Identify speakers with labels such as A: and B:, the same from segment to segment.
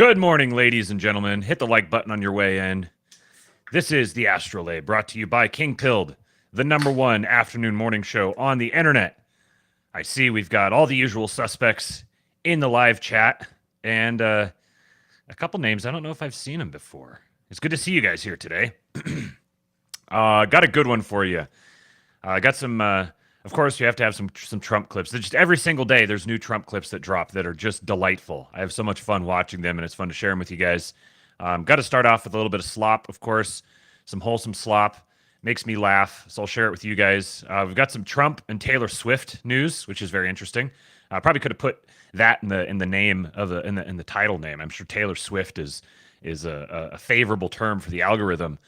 A: Good morning, ladies and gentlemen. Hit the like button on your way in. This is the ASTROLABE, brought to you by King Pilled, the #1 afternoon morning show on the internet. I see we've got all the usual suspects in the live chat, and a couple names. I don't know if I've seen them before. It's good to see you guys here today. Got a good one for you. Got some... Of course, you have to have some Trump clips. Just every single day, there's new Trump clips that drop that are just delightful. I have so much fun watching them, and it's fun to share them with you guys. Got to start off with a little bit of slop, of course. Some wholesome slop. Makes me laugh, so I'll share it with you guys. We've got some Trump and Taylor Swift news, which is very interesting. I probably could have put that in the name of in the title name. I'm sure Taylor Swift is a favorable term for the algorithm.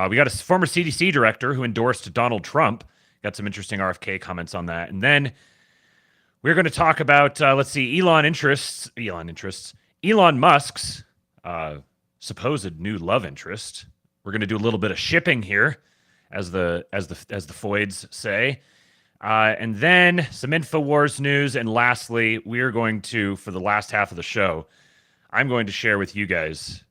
A: We got a former CDC director who endorsed Donald Trump. Got some interesting RFK comments on that. And then we're going to talk about, let's see, Elon Musk's supposed new love interest. We're going to do a little bit of shipping here, as the Foids say. And then some Infowars news. And lastly, we're going to, for the last half of the show, I'm going to share with you guys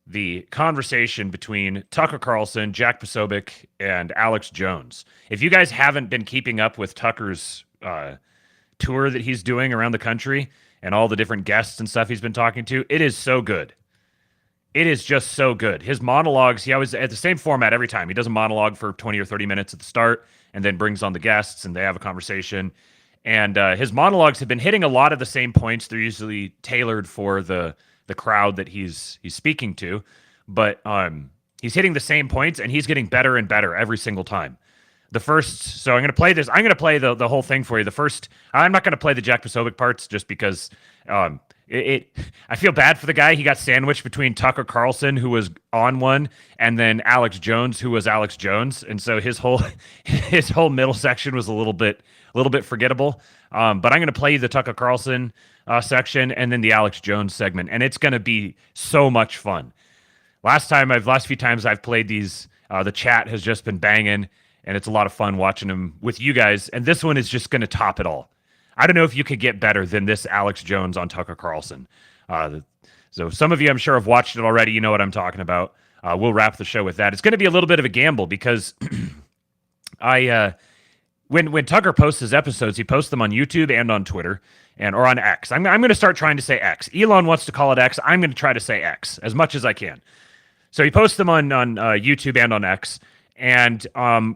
A: the conversation between Tucker Carlson, Jack Posobiec, and Alex Jones. If you guys haven't been keeping up with Tucker's tour that he's doing around the country and all the different guests and stuff he's been talking to, it is so good. It is just so good. His monologues, he always at the same format every time. He does a monologue for 20 or 30 minutes at the start and then brings on the guests and they have a conversation. And his monologues have been hitting a lot of the same points. They're usually tailored for the crowd that he's speaking to, but he's hitting the same points and he's getting better and better every single time. So I'm going to play this. I'm going to play the whole thing for you. I'm not going to play the Jack Posobiec parts just because I feel bad for the guy. He got sandwiched between Tucker Carlson, who was on one, and then Alex Jones, who was Alex Jones, and so his whole middle section was a little bit forgettable. But I'm going to play the Tucker Carlson section and then the Alex Jones segment, and it's going to be so much fun. Last few times I've played these, the chat has just been banging, and it's a lot of fun watching them with you guys. And this one is just going to top it all. I don't know if you could get better than this Alex Jones on Tucker Carlson. So some of you, I'm sure, have watched it already. You know what I'm talking about. We'll wrap the show with that. It's going to be a little bit of a gamble because when Tucker posts his episodes, he posts them on YouTube and on Twitter or on X. I'm going to start trying to say X. Elon wants to call it X. I'm going to try to say X as much as I can. So he posts them on YouTube and on X. And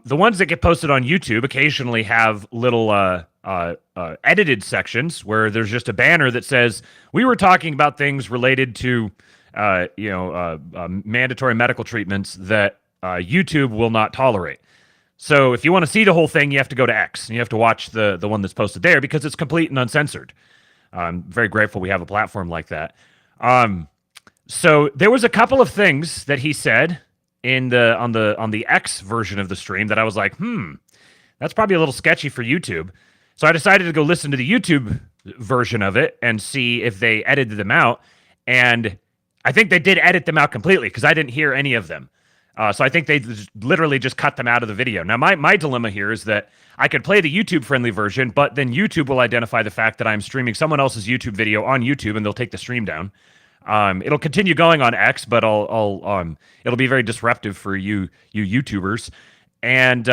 A: the ones that get posted on YouTube occasionally have little edited sections where there's just a banner that says, we were talking about things related to mandatory medical treatments that YouTube will not tolerate. So if you want to see the whole thing, you have to go to X, and you have to watch the one that's posted there because it's complete and uncensored. I'm very grateful we have a platform like that. So there was a couple of things that he said on the X version of the stream that I was like, that's probably a little sketchy for YouTube. So I decided to go listen to the YouTube version of it and see if they edited them out. And I think they did edit them out completely because I didn't hear any of them. So I think they literally just cut them out of the video. Now, my dilemma here is that I could play the YouTube-friendly version, but then YouTube will identify the fact that I'm streaming someone else's YouTube video on YouTube, and they'll take the stream down. It'll continue going on X, but it'll be very disruptive for you YouTubers. And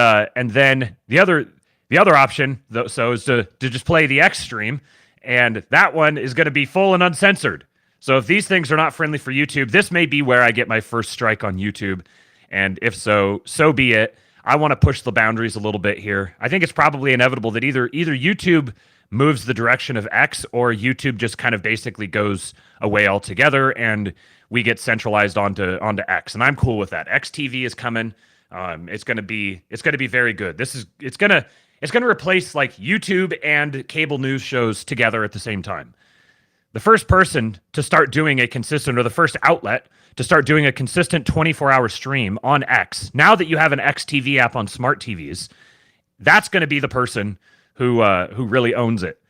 A: then the other option, is to just play the X stream, and that one is going to be full and uncensored. So if these things are not friendly for YouTube, this may be where I get my first strike on YouTube. And if so be it. I want to push the boundaries a little bit here. I think it's probably inevitable that either YouTube moves the direction of X or YouTube just kind of basically goes away altogether and we get centralized onto X. And I'm cool with that. XTV is coming. It's going to be very good. It's going to replace like YouTube and cable news shows together at the same time. The first person to start doing a consistent, or the first outlet to start doing a consistent 24-hour stream on X, now that you have an XTV app on smart TVs, that's going to be the person who really owns it.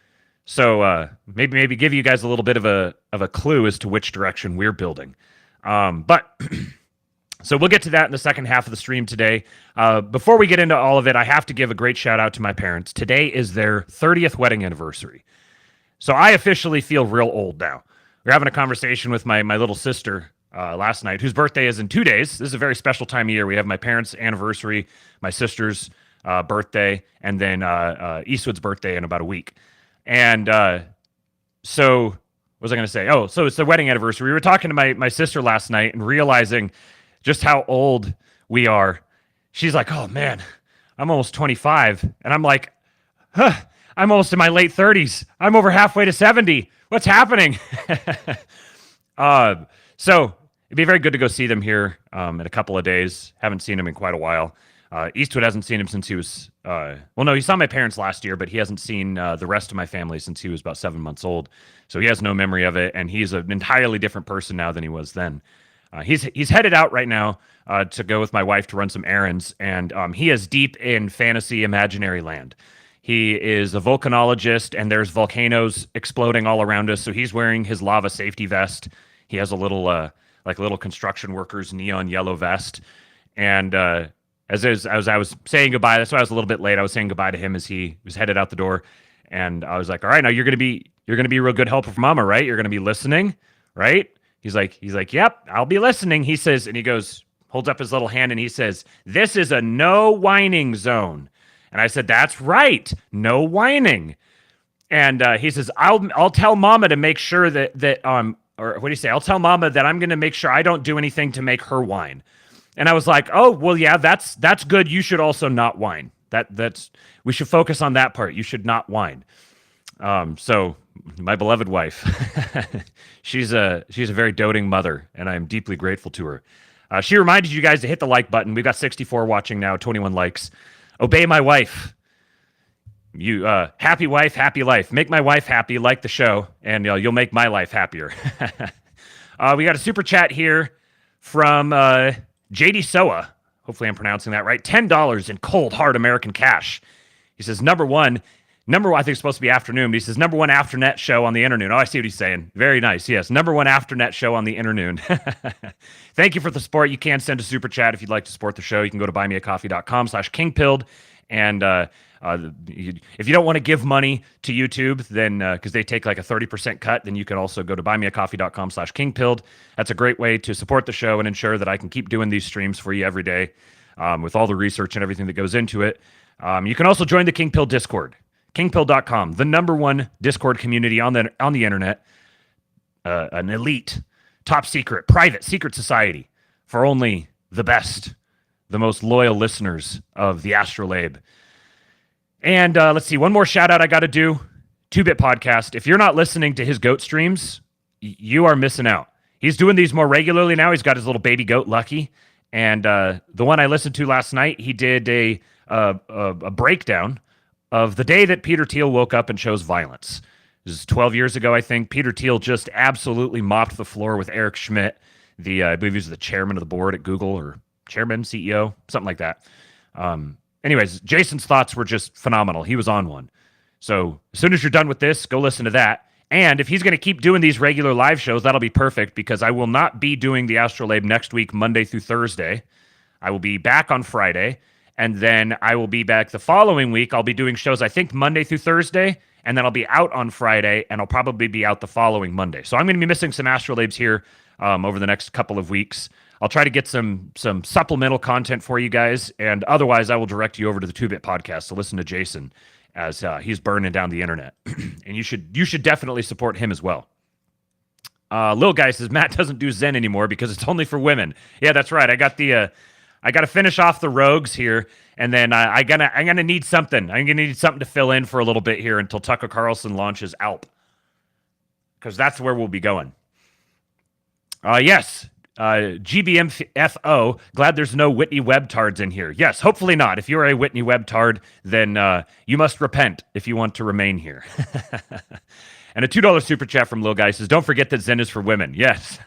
A: So maybe give you guys a little bit of a clue as to which direction we're building. But so we'll get to that in the second half of the stream today. Before we get into all of it, I have to give a great shout out to my parents. Today is their 30th wedding anniversary. So I officially feel real old now. we were having a conversation with my little sister last night, whose birthday is in 2 days. This is a very special time of year. We have my parents' anniversary, my sister's birthday, and then Eastwood's birthday in about a week. And so, what was I going to say? Oh, so it's the wedding anniversary. We were talking to my sister last night and realizing just how old we are. She's like, oh man, I'm almost 25. And I'm like, huh, I'm almost in my late 30s. I'm over halfway to 70. What's happening? So it'd be very good to go see them here in a couple of days. Haven't seen them in quite a while. Eastwood hasn't seen him since he was, he saw my parents last year, but he hasn't seen the rest of my family since he was about 7 months old. So he has no memory of it, and he's an entirely different person now than he was then. He's headed out right now to go with my wife to run some errands, and he is deep in fantasy imaginary land. He is a volcanologist, and there's volcanoes exploding all around us, so he's wearing his lava safety vest. He has a little construction worker's neon yellow vest, and as I was saying goodbye, that's why I was a little bit late. I was saying goodbye to him as he was headed out the door, and I was like, "All right, now you're gonna be a real good helper for Mama, right? You're gonna be listening, right?" He's like, "Yep, I'll be listening." He says, and he goes, holds up his little hand, and he says, "This is a no whining zone." And I said, "That's right, no whining." And he says, "I'll tell Mama to make sure that or what do you say? I'll tell Mama that I'm gonna make sure I don't do anything to make her whine." And I was like, "Oh, well, yeah, that's good. You should also not whine. That's we should focus on that part. You should not whine." So my beloved wife, she's a very doting mother, and I'm deeply grateful to her. She reminded you guys to hit the like button. We've got 64 watching now, 21 likes. Obey my wife. You happy wife, happy life. Make my wife happy, like the show, and you'll make my life happier. We got a super chat here from JD Soa. Hopefully I'm pronouncing that right. $10 in cold, hard American cash. He says, number one, I think it's supposed to be afternoon, but he says, number one afternet show on the internoon. Oh, I see what he's saying. Very nice. Yes, number one afternet show on the internoon. Thank you for the support. You can send a super chat if you'd like to support the show. You can go to buymeacoffee.com/kingpilled. And if you don't want to give money to YouTube, then because they take like a 30% cut, then you can also go to buymeacoffee.com/kingpilled. That's a great way to support the show and ensure that I can keep doing these streams for you every day with all the research and everything that goes into it. You can also join the King Pill Discord, kingpill.com, the number one Discord community on the internet, an elite, top secret, private secret society for only the best, the most loyal listeners of the ASTROLABE. And let's see, one more shout out I got to do. 2-Bit Podcast. If you're not listening to his goat streams, you are missing out. He's doing these more regularly now. He's got his little baby goat, Lucky. And the one I listened to last night, he did a breakdown of the day that Peter Thiel woke up and chose violence. This is 12 years ago, I think. Peter Thiel just absolutely mopped the floor with Eric Schmidt, I believe he was the chairman of the board at Google, or chairman, CEO, something like that. Anyways, Jason's thoughts were just phenomenal. He was on one. So as soon as you're done with this, go listen to that. And if he's going to keep doing these regular live shows, that'll be perfect, because I will not be doing the ASTROLABE next week, Monday through Thursday. I will be back on Friday, and then I will be back the following week. I'll be doing shows, I think, Monday through Thursday, and then I'll be out on Friday, and I'll probably be out the following Monday. So I'm going to be missing some ASTROLABEs here over the next couple of weeks. I'll try to get some supplemental content for you guys, and otherwise I will direct you over to the 2-Bit Podcast to listen to Jason as he's burning down the internet. And you should definitely support him as well. Lil Guy says, Matt doesn't do Zen anymore because it's only for women. Yeah, that's right. I got to finish off the rogues here, and then I'm gonna need something. I'm gonna need something to fill in for a little bit here until Tucker Carlson launches Alp, because that's where we'll be going. Yes. GBMFO, glad there's no Whitney Webtards in here. Yes, hopefully not. If you're a Whitney Webtard, then you must repent if you want to remain here. And a $2 super chat from Lil Guy says, don't forget that Zen is for women. Yes.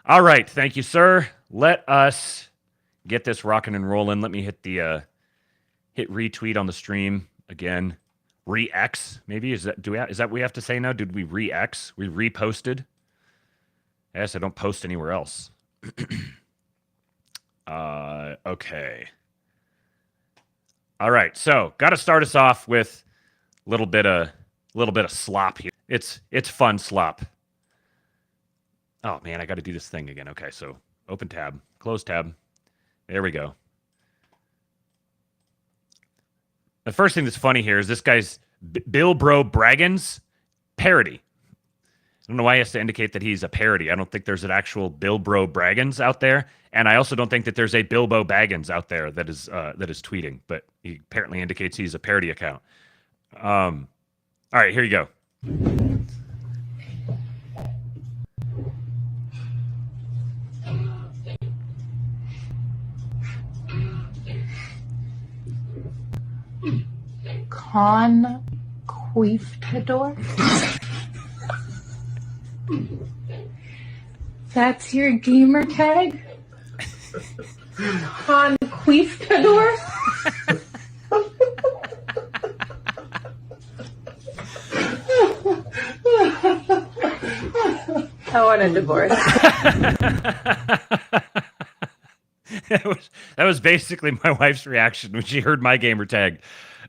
A: All right. Thank you, sir. Let us get this rocking and rolling. Let me hit the hit retweet on the stream again. Re-X, maybe? Is that what we have to say now? Did we re-X? We reposted? Yes, I don't post anywhere else. Okay. All right, so got to start us off with a little bit of A little bit of slop here. It's fun slop. Oh man, I got to do this thing again. Okay, so open tab, close tab. There we go. The first thing that's funny here is this guy's Bill Bro Braggins parody. I don't know why he has to indicate that he's a parody. I don't think there's an actual Bill Bro Braggins out there, and I also don't think that there's a Bilbo Baggins out there that is tweeting. But he apparently indicates he's a parody account. All right, here you go.
B: Conquistador? That's your gamer tag? Conquistador? I want a divorce.
A: That was basically my wife's reaction when she heard my gamer tag.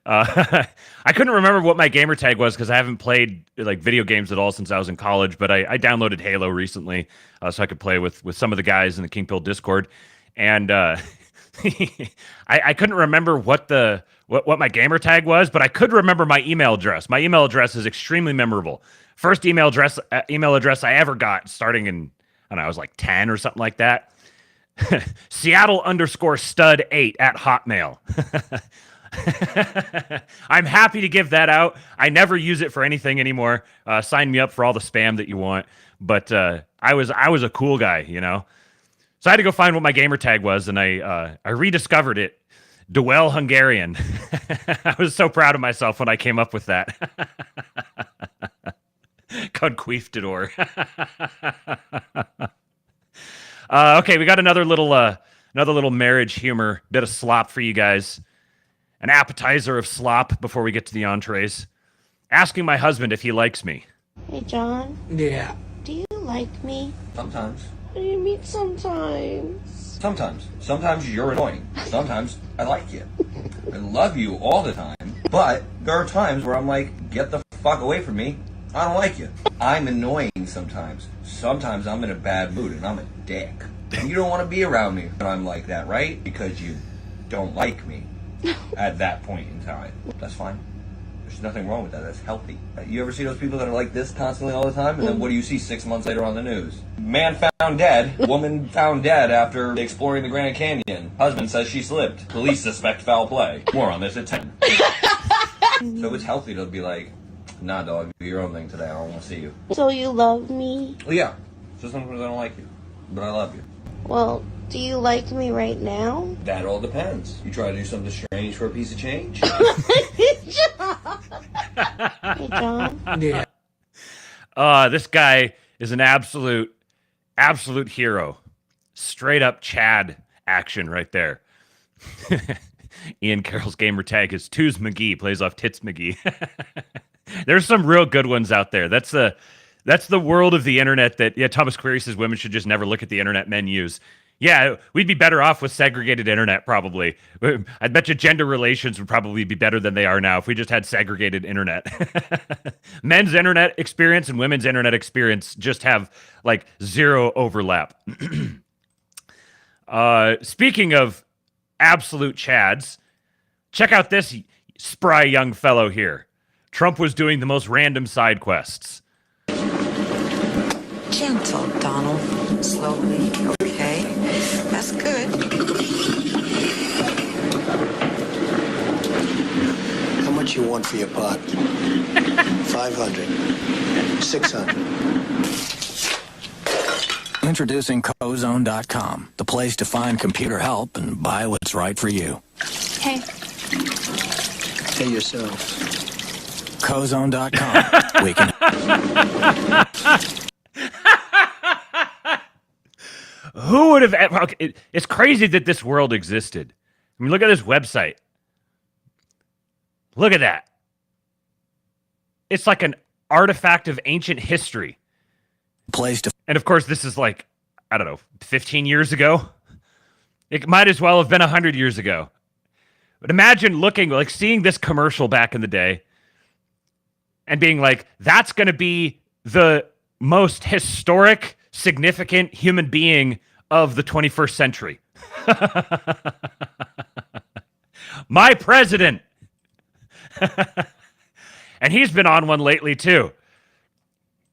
A: I couldn't remember what my gamer tag was because I haven't played like video games at all since I was in college. But I downloaded Halo recently so I could play with some of the guys in the Kingpill Discord, and I couldn't remember what my gamer tag was, but I could remember my email address. My email address is extremely memorable. First email address I ever got, starting in I don't know, I was like 10 or something like that. Seattle_stud8@hotmail. I'm happy to give that out. I never use it for anything anymore. Sign me up for all the spam that you want. But I was a cool guy, you know. So I had to go find what my gamer tag was, and I rediscovered it. Dwell Hungarian. I was so proud of myself when I came up with that. Conquistador. Okay, we got another little marriage humor, bit of slop for you guys. An appetizer of slop before we get to the entrees. Asking my husband if he likes me.
C: Hey, John.
D: Yeah.
C: Do you like me?
D: Sometimes.
C: What do you mean sometimes?
D: Sometimes. Sometimes you're annoying. Sometimes I like you. I love you all the time. But there are times where I'm like, get the fuck away from me. I don't like you. I'm annoying sometimes. Sometimes I'm in a bad mood and I'm a dick. And you don't want to be around me when I'm like that, right? Because you don't like me at that point in time. That's fine. There's nothing wrong with that. That's healthy. You ever see those people that are like this constantly all the time? And then what do you see 6 months later on the news? Man found dead. Woman found dead after exploring the Grand Canyon. Husband says she slipped. Police suspect foul play. More on this at 10. So it's healthy to be like, nah, dog, do your own thing today. I don't want to see you.
C: So you love me?
D: Well, yeah. So sometimes I don't like you. But I love you.
C: Well, do you like me right now?
D: That all depends. You try to do something strange for a piece of change?
C: Hey, John.
D: Yeah.
A: This guy is an absolute hero. Straight up Chad action right there. Ian Carroll's gamer tag is Twos McGee, plays off Tits McGee. There's some real good ones out there. That's the world of the internet that, Thomas Query says women should just never look at the internet men use. Yeah, we'd be better off with segregated internet, probably. I bet you gender relations would probably be better than they are now if we just had segregated internet. Men's internet experience and women's internet experience just have, like, zero overlap. Speaking of absolute chads, check out this spry young fellow here. Trump was doing the most random side quests.
E: Gentle, Donald. Slowly. Okay. That's good.
F: How much you want for your pot? 500. 600.
G: Introducing Cozone.com, the place to find computer help and buy what's right for you.
B: Hey.
F: Pay yourself.
G: Cozone.com. We can.
A: Who would have? It's crazy that this world existed. I mean, look at this website. Look at that. It's like an artifact of ancient history.
G: Place to.
A: And of course, this is like, I don't know, 15 years ago. It might as well have been 100 years ago. But imagine seeing this commercial back in the day. and being like, that's going to be the most historic, significant human being of the 21st century. My president. And he's been on one lately, too.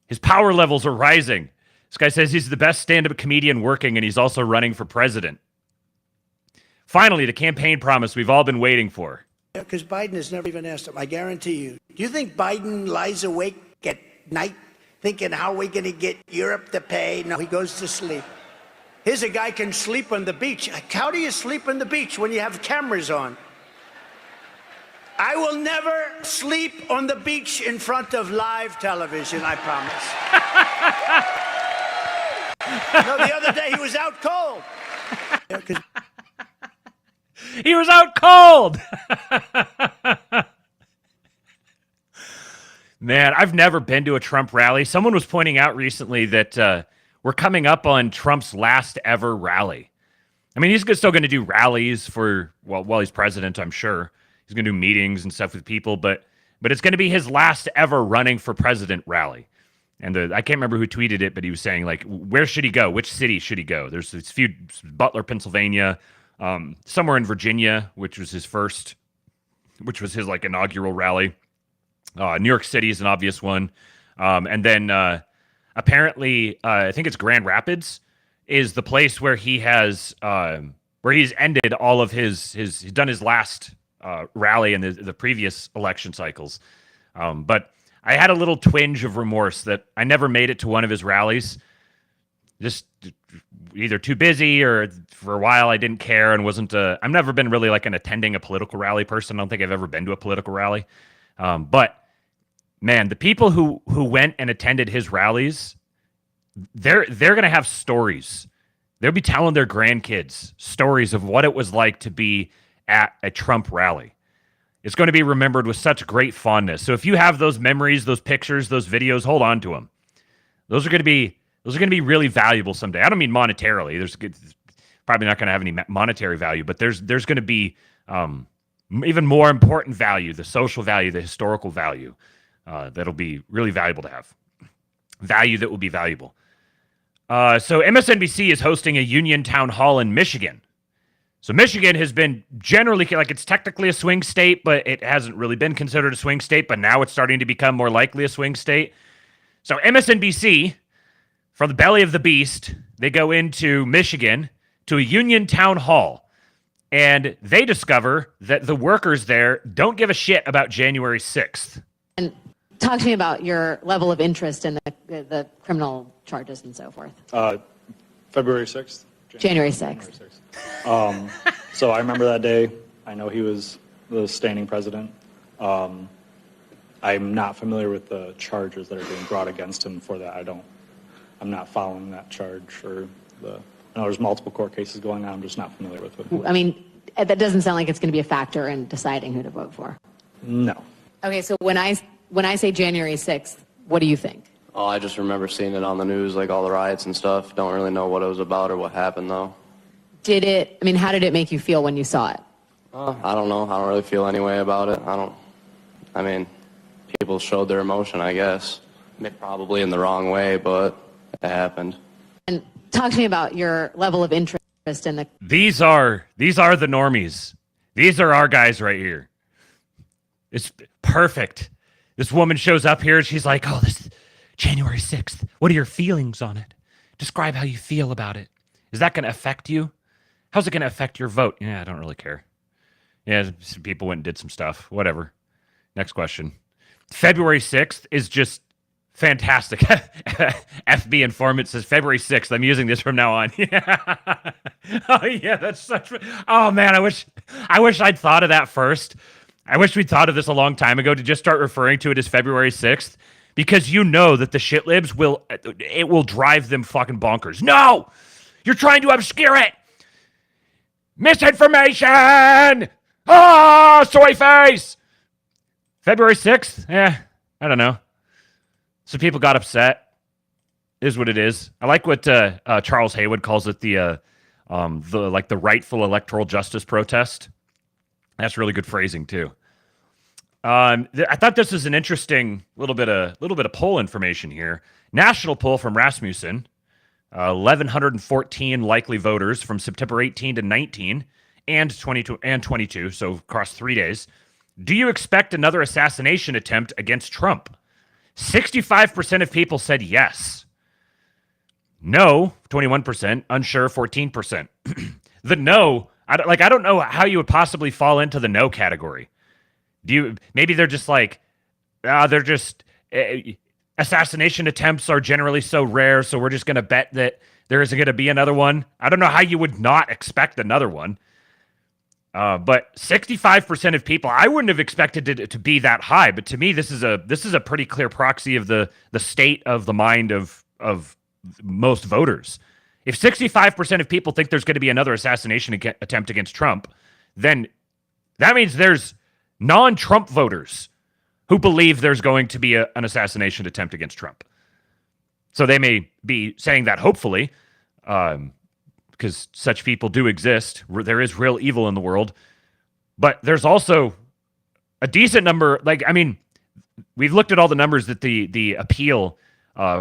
A: His power levels are rising. This guy says he's the best stand-up comedian working, and he's also running for president. Finally, the campaign promise we've all been waiting for.
F: Because Biden has never even asked him. I guarantee you. Do you think Biden lies awake at night thinking how are we going to get Europe to pay? No, he goes to sleep. Here's a guy can sleep on the beach. How do you sleep on the beach when you have cameras on? I will never sleep on the beach in front of live television, I promise. No, the other day he was out cold.
A: He was out cold. Man, I've never been to a Trump rally. Someone was pointing out recently that we're coming up on Trump's last ever rally. I mean, he's still going to do rallies for, well, while he's president, I'm sure. He's going to do meetings and stuff with people, but it's going to be his last ever running for president rally. And I can't remember who tweeted it, but he was saying, like, where should he go? Which city should he go? There's a few, Butler, Pennsylvania, somewhere in Virginia, which was his like inaugural rally. New York City is an obvious one. And then apparently, I think it's Grand Rapids is the place where he has, where he's ended all of he's done his last rally in the previous election cycles. But I had a little twinge of remorse that I never made it to one of his rallies. Just either too busy or for a while I didn't care and wasn't I've never been really like an attending a political rally person. I don't think I've ever been to a political rally. But man, the people who went and attended his rallies, they're going to have stories. They'll be telling their grandkids stories of what it was like to be at a Trump rally. It's going to be remembered with such great fondness. So if you have those memories, those pictures, those videos, hold on to them. Those are going to be really valuable someday. I don't mean monetarily. There's probably not going to have any monetary value, but there's going to be even more important value, the social value, the historical value that'll be really valuable to have. Value that will be valuable. So MSNBC is hosting a union town hall in Michigan. So Michigan has been generally, like, it's technically a swing state, but it hasn't really been considered a swing state, but now it's starting to become more likely a swing state. So MSNBC, from the belly of the beast, they go into Michigan to a union town hall, and they discover that the workers there don't give a shit about January 6th.
H: And talk to me about your level of interest in the criminal charges and so forth.
I: February 6th?
H: January 6th.
I: So I remember that day. I know he was the standing president. I'm not familiar with the charges that are being brought against him for that. I'm not following that charge I know there's multiple court cases going on. I'm just not familiar with it.
H: I mean, that doesn't sound like it's going to be a factor in deciding who to vote for.
I: No.
H: Okay, so when I say January 6th, what do you think?
J: Oh, I just remember seeing it on the news, like all the riots and stuff. Don't really know what it was about or what happened, though.
H: How did it make you feel when you saw it?
J: I don't know. I don't really feel any way about it. People showed their emotion, I guess. Probably in the wrong way, but it happened.
H: And talk to me about your level of interest in the...
A: These are the normies. These are our guys right here. It's perfect. This woman shows up here and she's like, oh, this is January 6th. What are your feelings on it? Describe how you feel about it. Is that going to affect you? How's it going to affect your vote? Yeah, I don't really care. Yeah, some people went and did some stuff. Whatever. Next question. February 6th is just fantastic. FB informant says February 6th. I'm using this from now on. Yeah. Oh, yeah, that's such... Oh, man, I wish I'd thought of that first. I wish we'd thought of this a long time ago to just start referring to it as February 6th, because you know that the shit libs will drive them fucking bonkers. No! You're trying to obscure it! Misinformation! Ah, soy face! February 6th? I don't know. Some people got upset. Is what it is. I like what Charles Haywood calls it, the rightful electoral justice protest. That's really good phrasing too. I thought this was an interesting little bit of poll information here. National poll from Rasmussen, 1,114 likely voters from September 18 to 19 and 22, so across 3 days. Do you expect another assassination attempt against Trump? 65% of people said yes. No, 21%. Unsure, 14%. The no, I don't know how you would possibly fall into the no category. Maybe they're just like, assassination attempts are generally so rare, so we're just going to bet that there isn't going to be another one. I don't know how you would not expect another one. But 65% of people, I wouldn't have expected it to be that high. But to me, this is a pretty clear proxy of the state of the mind of most voters. If 65% of people think there's going to be another assassination attempt against Trump, then that means there's non-Trump voters who believe there's going to be an assassination attempt against Trump. So they may be saying that hopefully, because such people do exist. There is real evil in the world. But there's also a decent number, we've looked at all the numbers that the appeal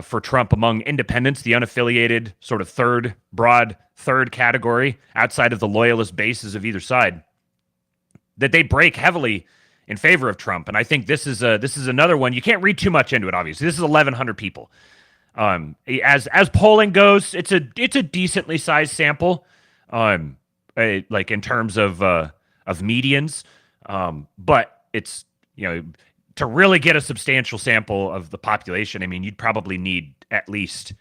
A: for Trump among independents, the unaffiliated sort of broad third category outside of the loyalist bases of either side, that they break heavily in favor of Trump. And I think this is another one. You can't read too much into it, obviously. This is 1,100 people. As polling goes, it's a decently sized sample, like in terms of medians. But it's, to really get a substantial sample of the population, I mean, you'd probably need at least,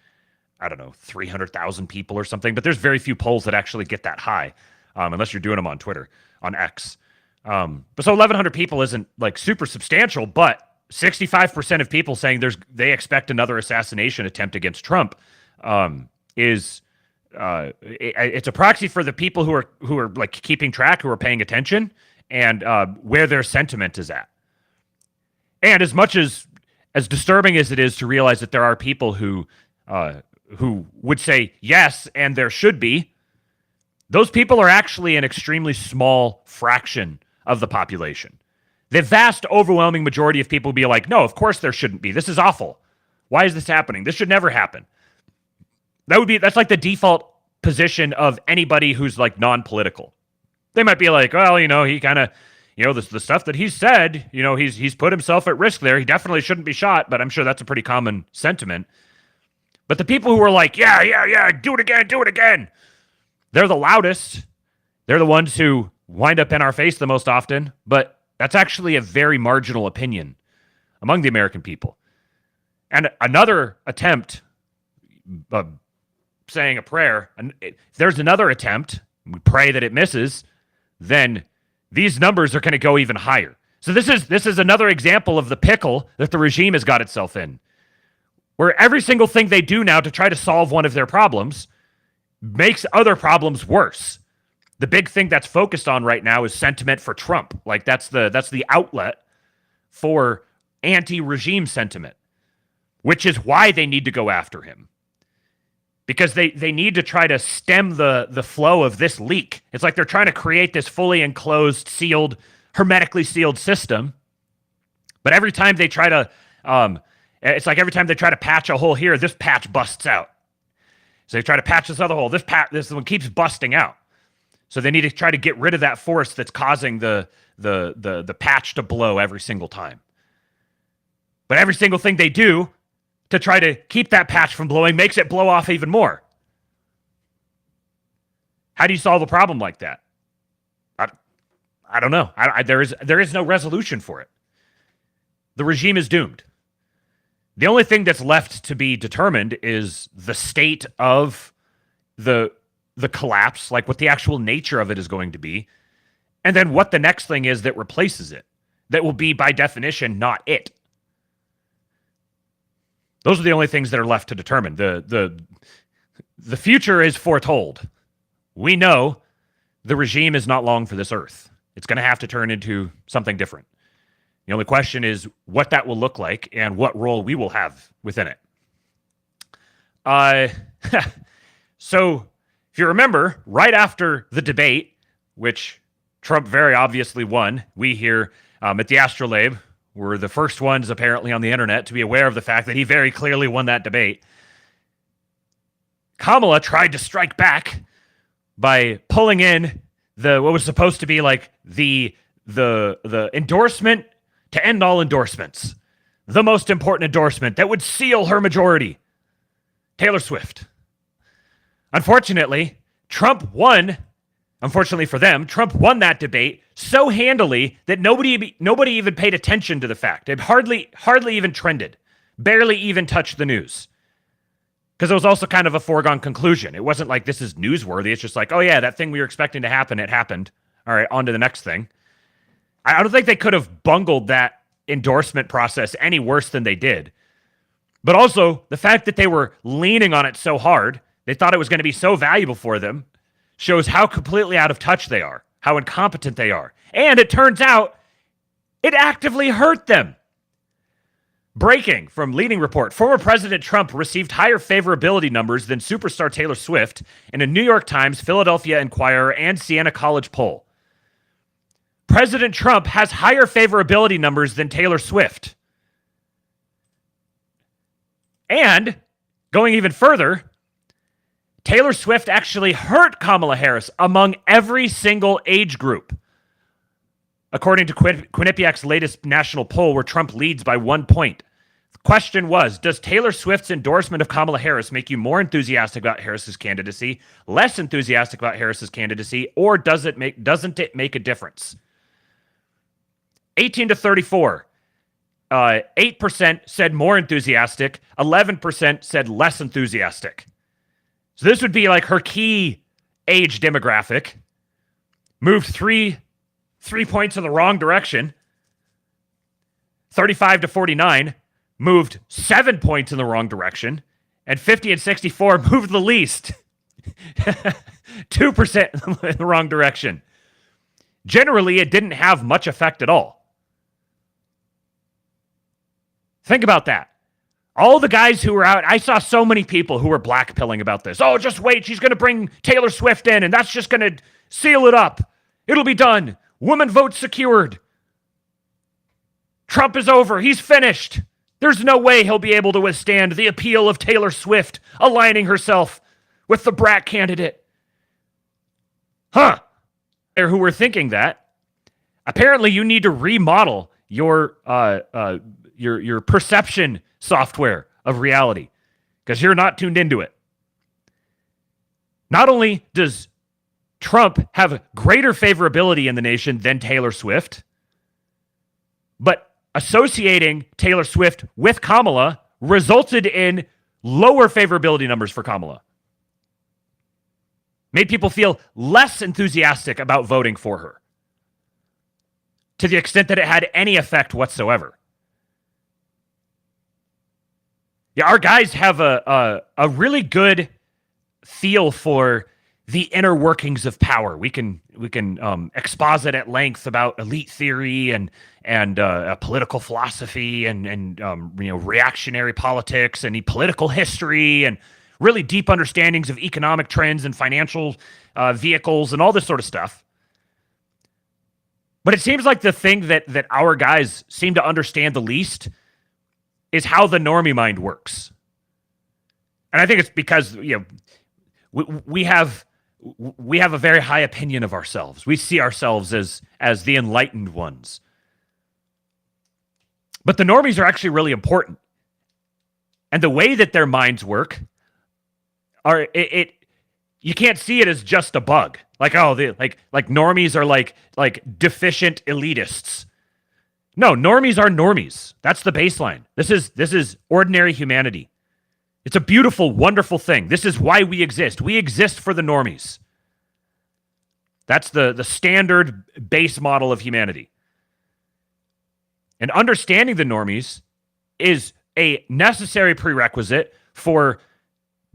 A: 300,000 people or something. But there's very few polls that actually get that high, unless you're doing them on Twitter, on X. But so 1,100 people isn't like super substantial, but 65% of people saying they expect another assassination attempt against Trump it's a proxy for the people who are like keeping track, who are paying attention, and where their sentiment is at. And as much as disturbing as it is to realize that there are people who would say yes and there should be, those people are actually an extremely small fraction of the population. The vast, overwhelming majority of people will be like, no, of course there shouldn't be. This is awful. Why is this happening? This should never happen. That's like the default position of anybody who's like non-political. They might be like, well, he kind of, the stuff that he said, he's put himself at risk there. He definitely shouldn't be shot, but I'm sure that's a pretty common sentiment. But the people who are like, yeah, do it again. They're the loudest. They're the ones who wind up in our face the most often, but that's actually a very marginal opinion among the American people. And another attempt, saying a prayer, and if there's another attempt, we pray that it misses, then these numbers are going to go even higher. So this is another example of the pickle that the regime has got itself in, where every single thing they do now to try to solve one of their problems makes other problems worse. The big thing that's focused on right now is sentiment for Trump. Like that's the outlet for anti-regime sentiment, which is why they need to go after him. Because they need to try to stem the flow of this leak. It's like they're trying to create this fully enclosed, sealed, hermetically sealed system. But every time they try to, it's like every time they try to patch a hole here, this patch busts out. So they try to patch this other hole. This one keeps busting out. So they need to try to get rid of that force that's causing the patch to blow every single time. But every single thing they do to try to keep that patch from blowing makes it blow off even more. How do you solve a problem like that? I don't know. There is no resolution for it. The regime is doomed. The only thing that's left to be determined is the state of the collapse, like what the actual nature of it is going to be, and then what the next thing is that replaces it. That will be, by definition, not it. Those are the only things that are left to determine. The future is foretold. We know the regime is not long for this earth. It's going to have to turn into something different. The only question is what that will look like and what role we will have within it. So, if you remember, right after the debate, which Trump very obviously won, we here at the ASTROLABE were the first ones apparently on the internet to be aware of the fact that he very clearly won that debate. Kamala tried to strike back by pulling in what was supposed to be like the endorsement to end all endorsements, the most important endorsement that would seal her majority, Taylor Swift. Unfortunately, Trump won. Unfortunately for them, Trump won that debate so handily that nobody even paid attention to the fact. It hardly even trended, barely even touched the news. Because it was also kind of a foregone conclusion. It wasn't like this is newsworthy. It's just like, oh yeah, that thing we were expecting to happen, it happened. All right, on to the next thing. I don't think they could have bungled that endorsement process any worse than they did. But also, the fact that they were leaning on it so hard, they thought it was going to be so valuable for them, shows how completely out of touch they are, how incompetent they are. And it turns out, it actively hurt them. Breaking from leading report, former President Trump received higher favorability numbers than superstar Taylor Swift in a New York Times, Philadelphia Inquirer, and Siena College poll. President Trump has higher favorability numbers than Taylor Swift. And, going even further, Taylor Swift actually hurt Kamala Harris among every single age group. According to Quinnipiac's latest national poll, where Trump leads by 1 point. The question was, does Taylor Swift's endorsement of Kamala Harris make you more enthusiastic about Harris's candidacy, less enthusiastic about Harris's candidacy, or doesn't it make a difference? 18 to 34, 8% said more enthusiastic, 11% said less enthusiastic. So this would be like her key age demographic. Moved three points in the wrong direction. 35 to 49 moved 7 points in the wrong direction. And 50 and 64 moved the least. 2% in the wrong direction. Generally, it didn't have much effect at all. Think about that. All the guys who were out, I saw so many people who were blackpilling about this. Oh, just wait, she's going to bring Taylor Swift in, and that's just going to seal it up. It'll be done. Woman vote secured. Trump is over. He's finished. There's no way he'll be able to withstand the appeal of Taylor Swift aligning herself with the brat candidate. Huh. There who were thinking that. Apparently, you need to remodel your perception software of reality because you're not tuned into it. Not only does Trump have greater favorability in the nation than Taylor Swift, but associating Taylor Swift with Kamala resulted in lower favorability numbers for Kamala. Made people feel less enthusiastic about voting for her to the extent that it had any effect whatsoever. Yeah, our guys have a really good feel for the inner workings of power. We can exposit at length about elite theory and political philosophy and reactionary politics and political history and really deep understandings of economic trends and financial vehicles and all this sort of stuff. But it seems like the thing that our guys seem to understand the least is how the normie mind works. And I think it's because we have a very high opinion of ourselves. We see ourselves as the enlightened ones. But the normies are actually really important. And the way that their minds work you can't see it as just a bug. Like normies are like deficient elitists. No, normies are normies. That's the baseline. This is ordinary humanity. It's a beautiful, wonderful thing. This is why we exist. We exist for the normies. That's the standard base model of humanity. And understanding the normies is a necessary prerequisite for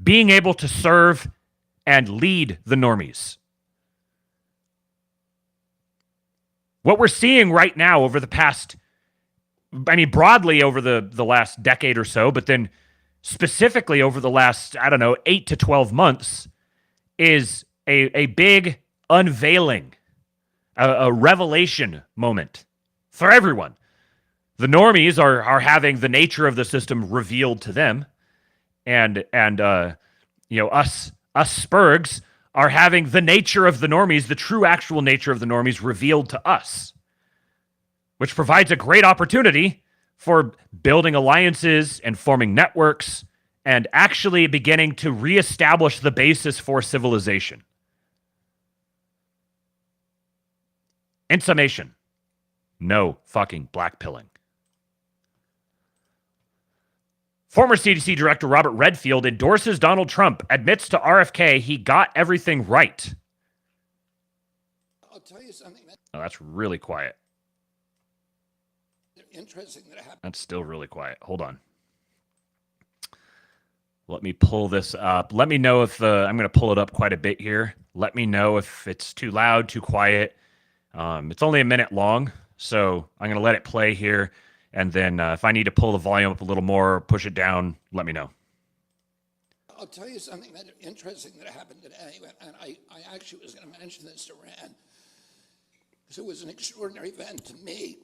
A: being able to serve and lead the normies. What we're seeing right now over the past, broadly over the last decade or so, but then specifically over the last, 8 to 12 months, is a big unveiling, a revelation moment for everyone. The normies are having the nature of the system revealed to them, and us spurgs are having the nature of the normies, the true actual nature of the normies revealed to us, which provides a great opportunity for building alliances and forming networks and actually beginning to reestablish the basis for civilization. In summation, no fucking blackpilling. Former CDC Director Robert Redfield endorses Donald Trump, admits to RFK he got everything right.
F: I'll tell you something
A: Oh, that's really quiet.
F: interesting that happened.
A: That's still really quiet. Hold on. Let me pull this up. Let me know if I'm going to pull it up quite a bit here. Let me know if it's too loud, too quiet. It's only a minute long, so I'm going to let it play here. And then if I need to pull the volume up a little more, push it down, let me know.
F: I'll tell you something that interesting that happened today, and I actually was going to mention this to Rand, because it was an extraordinary event to me.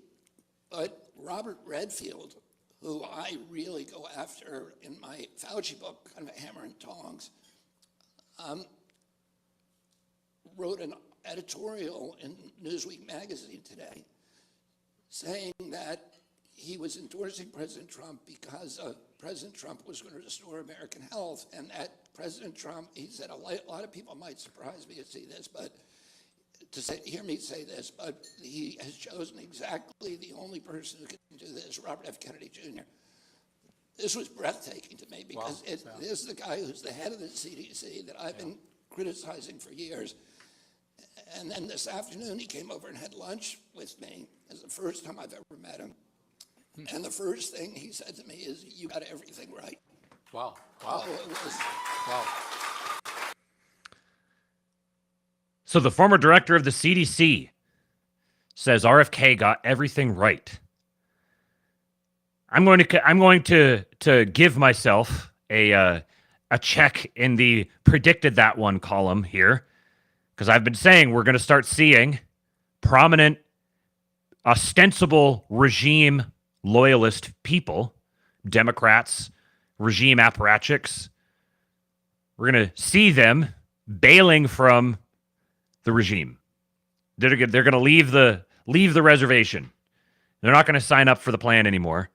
F: But Robert Redfield, who I really go after in my Fauci book, kind of a hammer and tongs, wrote an editorial in Newsweek magazine today saying that he was endorsing President Trump because President Trump was going to restore American health, and that President Trump, he said, a lot of people might surprise me to see this, but hear me say this, but he has chosen exactly the only person who can do this, Robert F. Kennedy Jr. This was breathtaking to me because this is the guy who's the head of the CDC that I've been criticizing for years. And then this afternoon, he came over and had lunch with me. It's the first time I've ever met him. And the first thing he said to me is, "You got everything right."
K: Wow.
A: So the former director of the CDC says RFK got everything right. I'm going to give myself a check in the predicted that one column here, because I've been saying we're going to start seeing prominent, ostensible regime loyalist people, Democrats, regime apparatchiks. We're going to see them bailing from the regime. They're going to leave the reservation. They're not going to sign up for the plan anymore.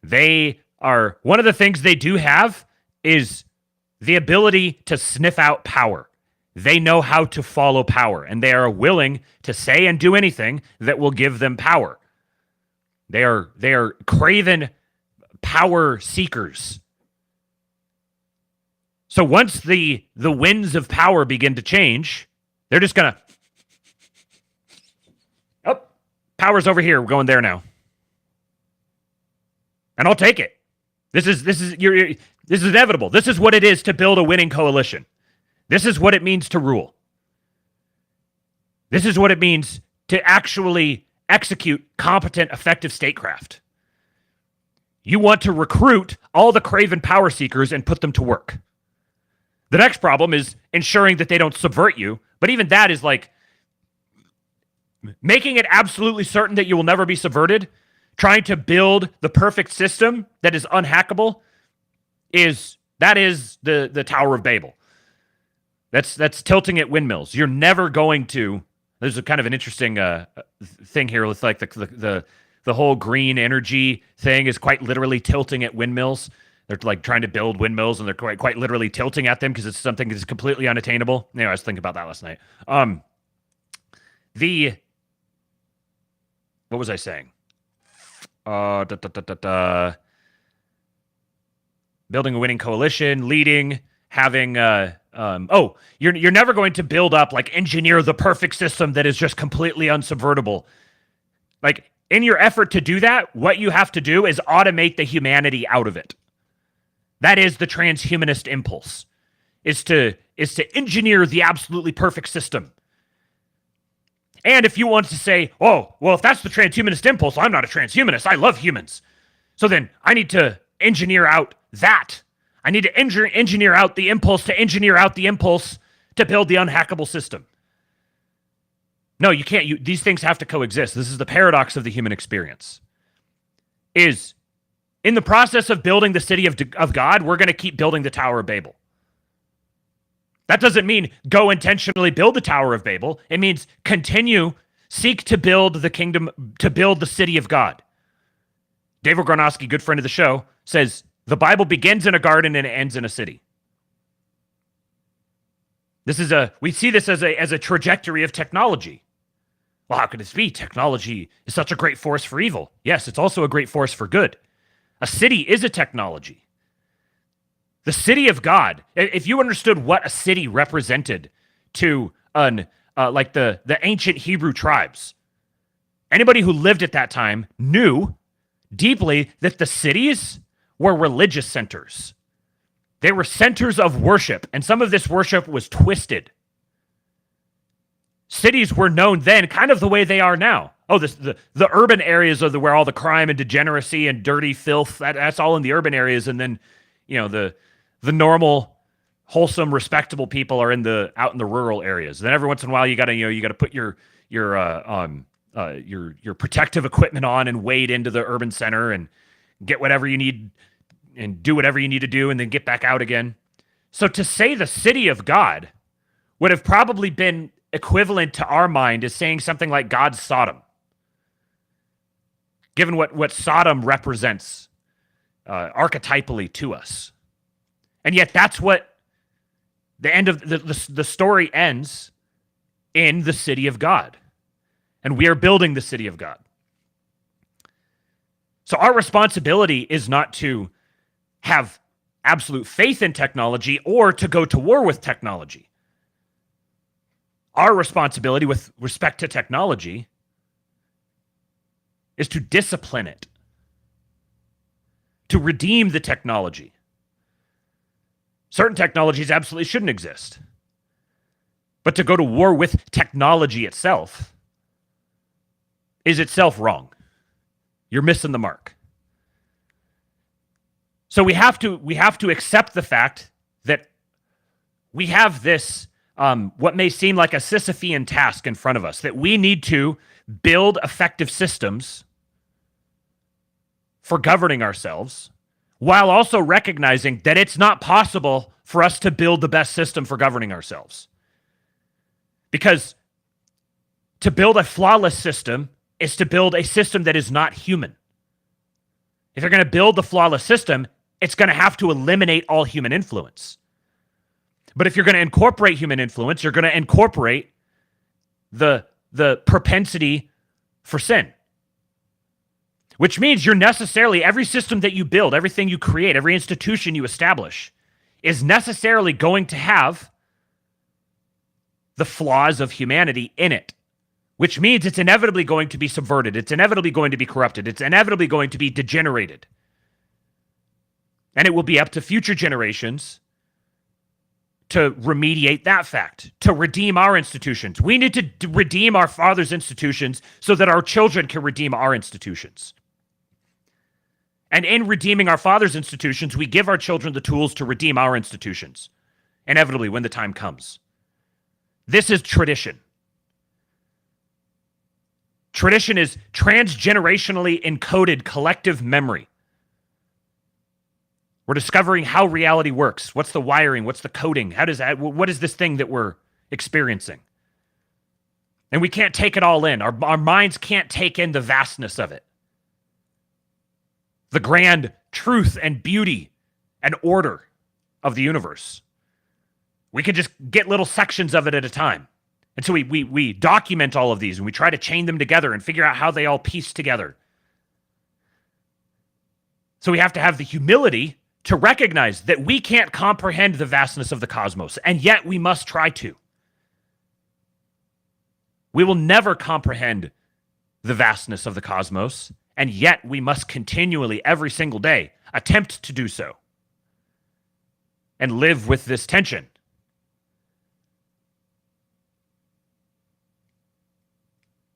A: They are, one of the things they do have is the ability to sniff out power. They know how to follow power, and they are willing to say and do anything that will give them power. They are craven power seekers. So once the winds of power begin to change, they're just gonna, oh, power's over here. We're going there now, and I'll take it. This is inevitable. This is what it is to build a winning coalition. This is what it means to rule. This is what it means to actually execute competent, effective statecraft. You want to recruit all the craven power seekers and put them to work. The next problem is ensuring that they don't subvert you, but even that is like making it absolutely certain that you will never be subverted, trying to build the perfect system that is unhackable, is the Tower of Babel. That's tilting at windmills. You're never going to. There's a kind of an interesting thing here with like the whole green energy thing is quite literally tilting at windmills. They're like trying to build windmills, and they're quite literally tilting at them because it's something that's completely unattainable. Anyway, I was thinking about that last night. What was I saying? Building a winning coalition, leading, having you're never going to build up, like, engineer the perfect system that is just completely unsubvertible. Like, in your effort to do that, what you have to do is automate the humanity out of it. That is the transhumanist impulse, is to engineer the absolutely perfect system. And if you want to say, oh, well, if that's the transhumanist impulse, I'm not a transhumanist. I love humans. So then I need to engineer out that. I need to engineer out the impulse to engineer out the impulse to build the unhackable system. No, you can't. These things have to coexist. This is the paradox of the human experience. Is in the process of building the city of God, we're going to keep building the Tower of Babel. That doesn't mean go intentionally build the Tower of Babel. It means seek to build the kingdom, to build the city of God. David Gronowski, good friend of the show, says the Bible begins in a garden and it ends in a city. We see this as a trajectory of technology. Well, how could this be? Technology is such a great force for evil. Yes, it's also a great force for good. A city is a technology. The city of God, if you understood what a city represented to like the ancient Hebrew tribes, anybody who lived at that time knew deeply that the cities were religious centers. They were centers of worship, and some of this worship was twisted. Cities were known then kind of the way they are now. Oh, the urban areas are where all the crime and degeneracy and dirty filth, that's all in the urban areas. And then, the normal, wholesome, respectable people are out in the rural areas. Then every once in a while, you gotta put your protective equipment on and wade into the urban center and get whatever you need and do whatever you need to do and then get back out again. So to say the city of God would have probably been equivalent to our mind as saying something like God's Sodom. Given what Sodom represents archetypally to us. And yet that's what the end of the story ends in the city of God. And we are building the city of God. So our responsibility is not to have absolute faith in technology or to go to war with technology. Our responsibility with respect to technology is to discipline it, to redeem the technology. Certain technologies absolutely shouldn't exist. But to go to war with technology itself is itself wrong. You're missing the mark. So we have to accept the fact that we have this what may seem like a Sisyphean task in front of us, that we need to build effective systems for governing ourselves, while also recognizing that it's not possible for us to build the best system for governing ourselves. Because to build a flawless system is to build a system that is not human. If you're going to build the flawless system, it's going to have to eliminate all human influence. But if you're going to incorporate human influence, you're going to incorporate the propensity for sin. Which means every system that you build, everything you create, every institution you establish is necessarily going to have the flaws of humanity in it. Which means it's inevitably going to be subverted. It's inevitably going to be corrupted. It's inevitably going to be degenerated. And it will be up to future generations to remediate that fact, to redeem our institutions. We need to redeem our fathers' institutions so that our children can redeem our institutions. And in redeeming our fathers' institutions, we give our children the tools to redeem our institutions, inevitably when the time comes. This is tradition. Tradition is transgenerationally encoded collective memory. We're discovering how reality works. What's the wiring? What's the coding? What is this thing that we're experiencing? And we can't take it all in. Our minds can't take in the vastness of it. The grand truth and beauty and order of the universe. We can just get little sections of it at a time. And so we document all of these and we try to chain them together and figure out how they all piece together. So we have to have the humility to recognize that we can't comprehend the vastness of the cosmos, and yet we must try to. We will never comprehend the vastness of the cosmos, and yet we must continually, every single day, attempt to do so and live with this tension.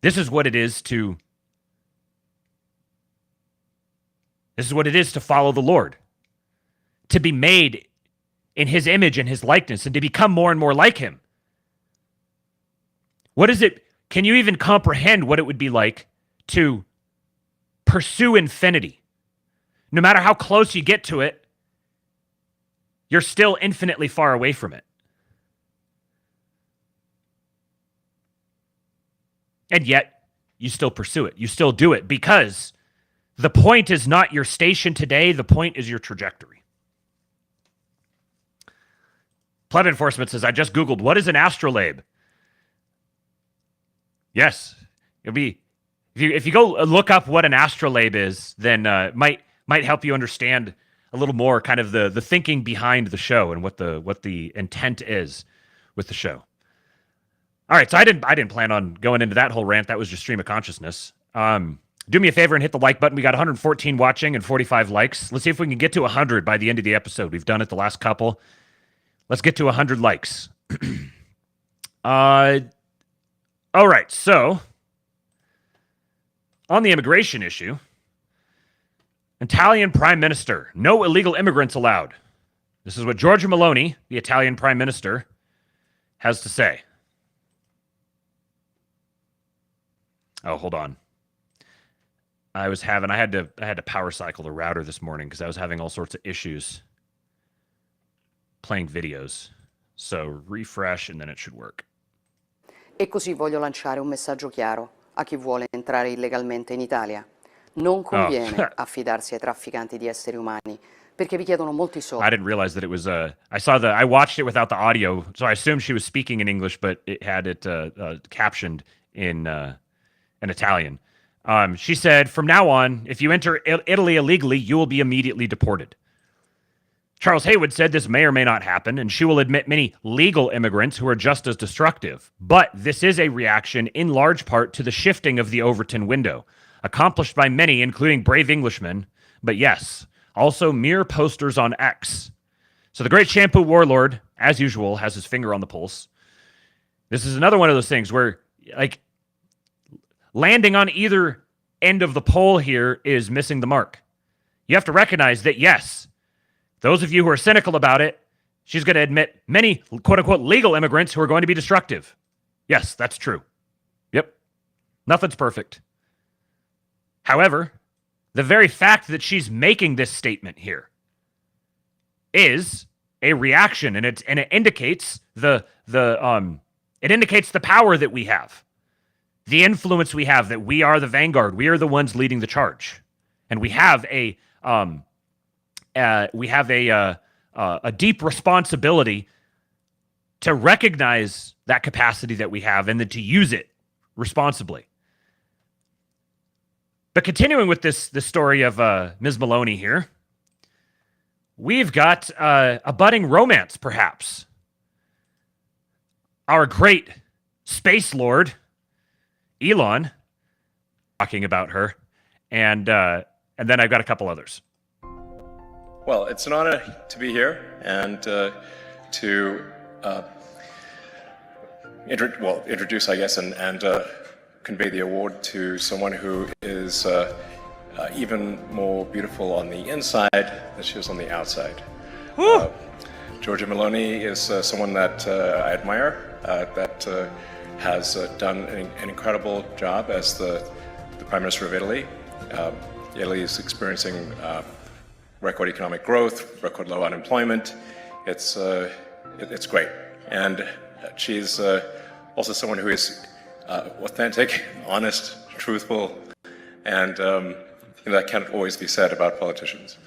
A: This is what it is to follow the Lord. To be made in his image and his likeness and to become more and more like him. What is it? can you even comprehend what it would be like to pursue infinity? No matter how close you get to it, you're still infinitely far away from it. And yet, you still pursue it. You still do it because the point is not your station today. The point is your trajectory. Pleb Enforcement says, I just Googled, what is an astrolabe? Yes. It'll be, if you go look up what an astrolabe is, then might help you understand a little more kind of the thinking behind the show and what the intent is with the show. All right, so I didn't plan on going into that whole rant. That was just stream of consciousness. Do me a favor and hit the like button. We got 114 watching and 45 likes. Let's see if we can get to 100 by the end of the episode. We've done it the last couple. Let's get to 100 likes. All right, so on the immigration issue, Italian Prime Minister, no illegal immigrants allowed. This is what Giorgia Meloni, the Italian Prime Minister, has to say. Oh, hold on. I had to power cycle the router this morning because I was having all sorts of issues playing videos. So refresh and then it should work.
K: E così voglio lanciare un messaggio chiaro a chi vuole entrare illegalmente in Italia. Non conviene affidarsi ai trafficanti di esseri umani perché vi chiedono molti soldi.
A: I didn't realize that it was I watched it without the audio, so I assumed she was speaking in English, but it had it captioned in Italian. She said, from now on, if you enter Italy illegally, you will be immediately deported. Charles Haywood said this may or may not happen, and she will admit many legal immigrants who are just as destructive. But this is a reaction in large part to the shifting of the Overton window, accomplished by many, including brave Englishmen, but yes, also mere posters on X. So the great shampoo warlord, as usual, has his finger on the pulse. This is another one of those things where, like, landing on either end of the pole here is missing the mark. You have to recognize that, yes, those of you who are cynical about it, she's going to admit many, quote-unquote, legal immigrants who are going to be destructive. Yes, that's true. Yep. Nothing's perfect. However, the very fact that she's making this statement here is a reaction, and it indicates the power that we have. The influence we have, that we are the vanguard. We are the ones leading the charge. And we have a deep responsibility to recognize that capacity that we have and then to use it responsibly. But continuing with this story of Ms. Meloni here, we've got a budding romance, perhaps. Our great space lord, Elon, talking about her, and then I've got a couple others.
L: Well, it's an honor to be here and to introduce, I guess, and convey the award to someone who is even more beautiful on the inside than she is on the outside. Giorgia Meloni is someone that I admire, that has done an incredible job as the Prime Minister of Italy. Italy is experiencing record economic growth, record low unemployment. It's great. And she's also someone who is authentic, honest, truthful, and that can't always be said about politicians.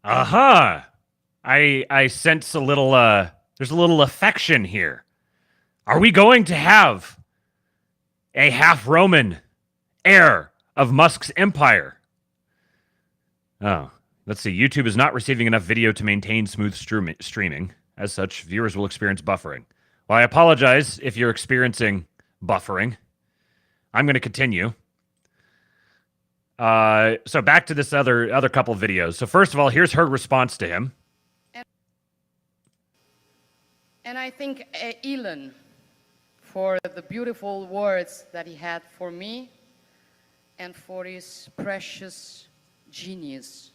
A: Aha! I sense a little, there's a little affection here. Are we going to have a half-Roman heir of Musk's empire? Oh, let's see. YouTube is not receiving enough video to maintain smooth streaming. As such, viewers will experience buffering. Well, I apologize if you're experiencing buffering. I'm going to continue. So back to this other couple of videos. So first of all, here's her response to him.
M: And I thank Elon for the beautiful words that he had for me and for his precious genius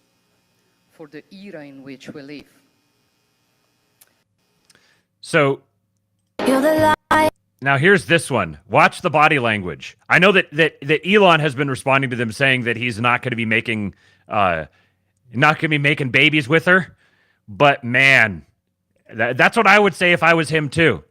M: for the era in which we live.
A: So Now here's this one. Watch the body language. I know that Elon has been responding to them saying that he's not going to be making babies with her, but man, that's what I would say if I was him too.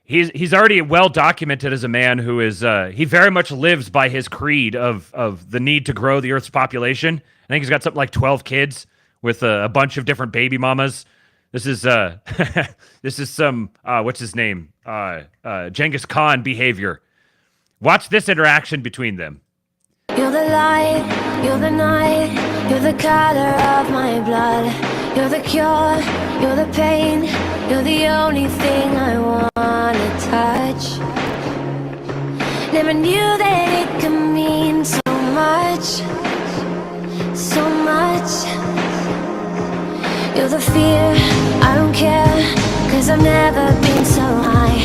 A: He's already well documented as a man who is he very much lives by his creed of the need to grow the Earth's population. I think he's got something like 12 kids with a bunch of different baby mamas. This is this is some what's his name? Genghis Khan behavior. Watch this interaction between them.
N: You're the light, you're the night, you're the color of my blood. You're the cure, you're the pain, you're the only thing I wanna touch. Never knew that it could mean so much, so much. You're the fear, I don't care, 'cause I've never been so high.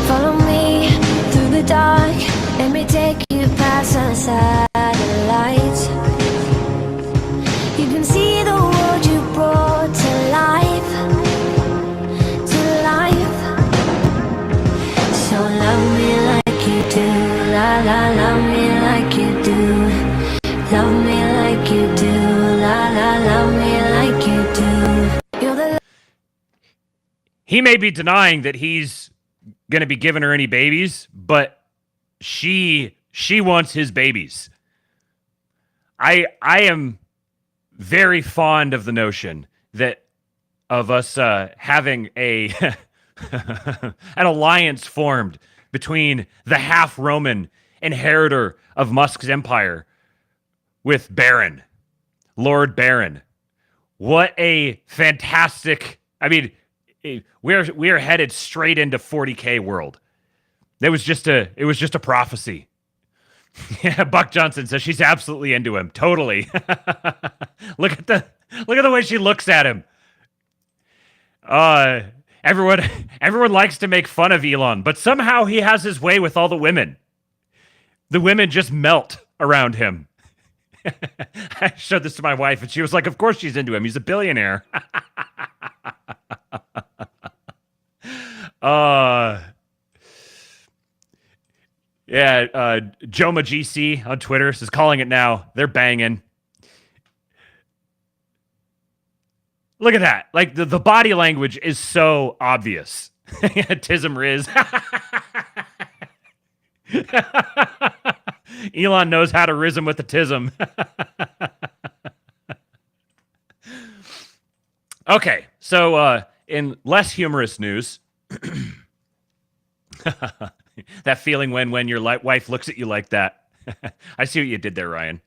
N: Follow me through the dark, let me take you past the satellites. You can see the world you brought to life, to life. So love me like you do, la la, love me like you do. Love me like you do, la la, love me like you do. You're the
A: He may be denying that he's going to be giving her any babies, but she wants his babies. I am very fond of the notion that of us having a an alliance formed between the half Roman inheritor of Musk's empire with Baron, Lord Baron. What a fantastic! I mean, we are headed straight into 40K world. It was just a prophecy. Yeah, Buck Johnson says she's absolutely into him. Totally. Look at the way she looks at him. Everyone likes to make fun of Elon, but somehow he has his way with all the women. The women just melt around him. I showed this to my wife, and she was like, "Of course she's into him. He's a billionaire." Joma GC on Twitter is calling it now. They're banging. Look at that. Like the body language is so obvious. Tism Riz. Elon knows how to rizm with the tism. Okay, so in less humorous news, that feeling when your wife looks at you like that. I see what you did there, Ryan.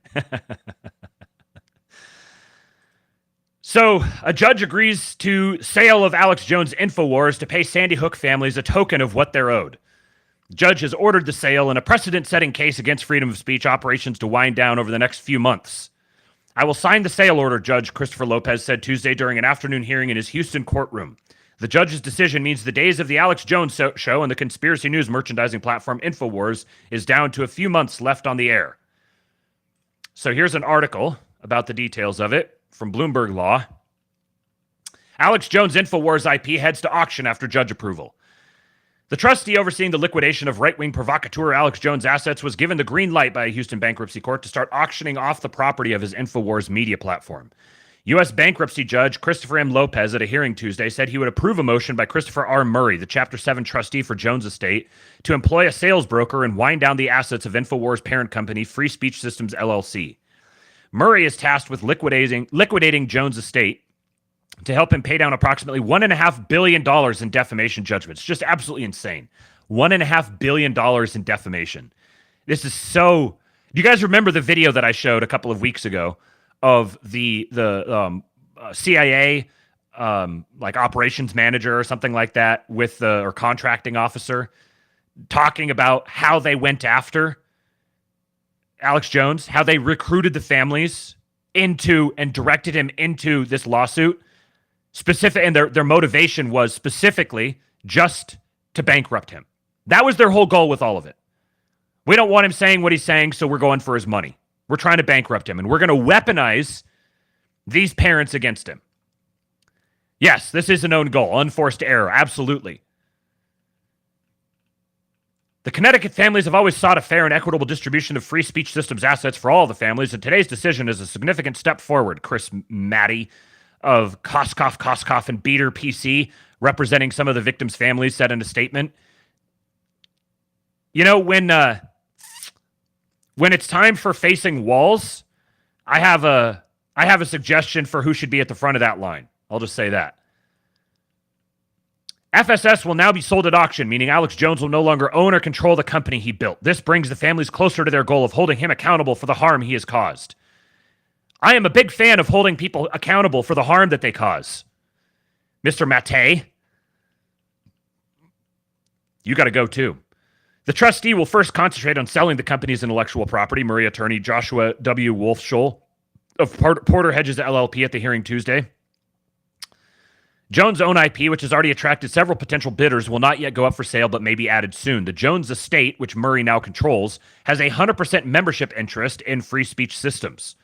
A: So, a judge agrees to sale of Alex Jones' Infowars to pay Sandy Hook families a token of what they're owed. The judge has ordered the sale in a precedent-setting case against freedom of speech operations to wind down over the next few months. I will sign the sale order, Judge Christopher Lopez said Tuesday during an afternoon hearing in his Houston courtroom. The judge's decision means the days of the Alex Jones show and the conspiracy news merchandising platform Infowars is down to a few months left on the air. So here's an article about the details of it from Bloomberg Law. Alex Jones' Infowars IP heads to auction after judge approval. The trustee overseeing the liquidation of right-wing provocateur Alex Jones' assets was given the green light by a Houston bankruptcy court to start auctioning off the property of his Infowars media platform. U.S. bankruptcy judge Christopher M. Lopez at a hearing Tuesday said he would approve a motion by Christopher R. Murray, the Chapter 7 trustee for Jones Estate, to employ a sales broker and wind down the assets of Infowars' parent company, Free Speech Systems, LLC. Murray is tasked with liquidating Jones Estate to help him pay down approximately $1.5 billion in defamation judgments. Just absolutely insane. $1.5 billion in defamation. This is so... Do you guys remember the video that I showed a couple of weeks ago of the CIA like operations manager or something like that with or contracting officer talking about how they went after Alex Jones, how they recruited the families into and directed him into this lawsuit? And their motivation was specifically just to bankrupt him. That was their whole goal with all of it. We don't want him saying what he's saying, so we're going for his money. We're trying to bankrupt him, and we're going to weaponize these parents against him. Yes, this is a known goal, unforced error, absolutely. The Connecticut families have always sought a fair and equitable distribution of free speech systems assets for all the families, and today's decision is a significant step forward, Chris Maddie of Koskoff and Beater PC, representing some of the victims' families, said in a statement. You know, when it's time for facing walls, I have a suggestion for who should be at the front of that line. I'll just say that. FSS will now be sold at auction, meaning Alex Jones will no longer own or control the company he built. This brings the families closer to their goal of holding him accountable for the harm he has caused. I am a big fan of holding people accountable for the harm that they cause. Mr. Matte, you got to go too. The trustee will first concentrate on selling the company's intellectual property, Murray attorney Joshua W. Wolfscholl of Porter Hedges LLP at the hearing Tuesday. Jones' own IP, which has already attracted several potential bidders, will not yet go up for sale but may be added soon. The Jones estate, which Murray now controls, has a 100% membership interest in free speech systems.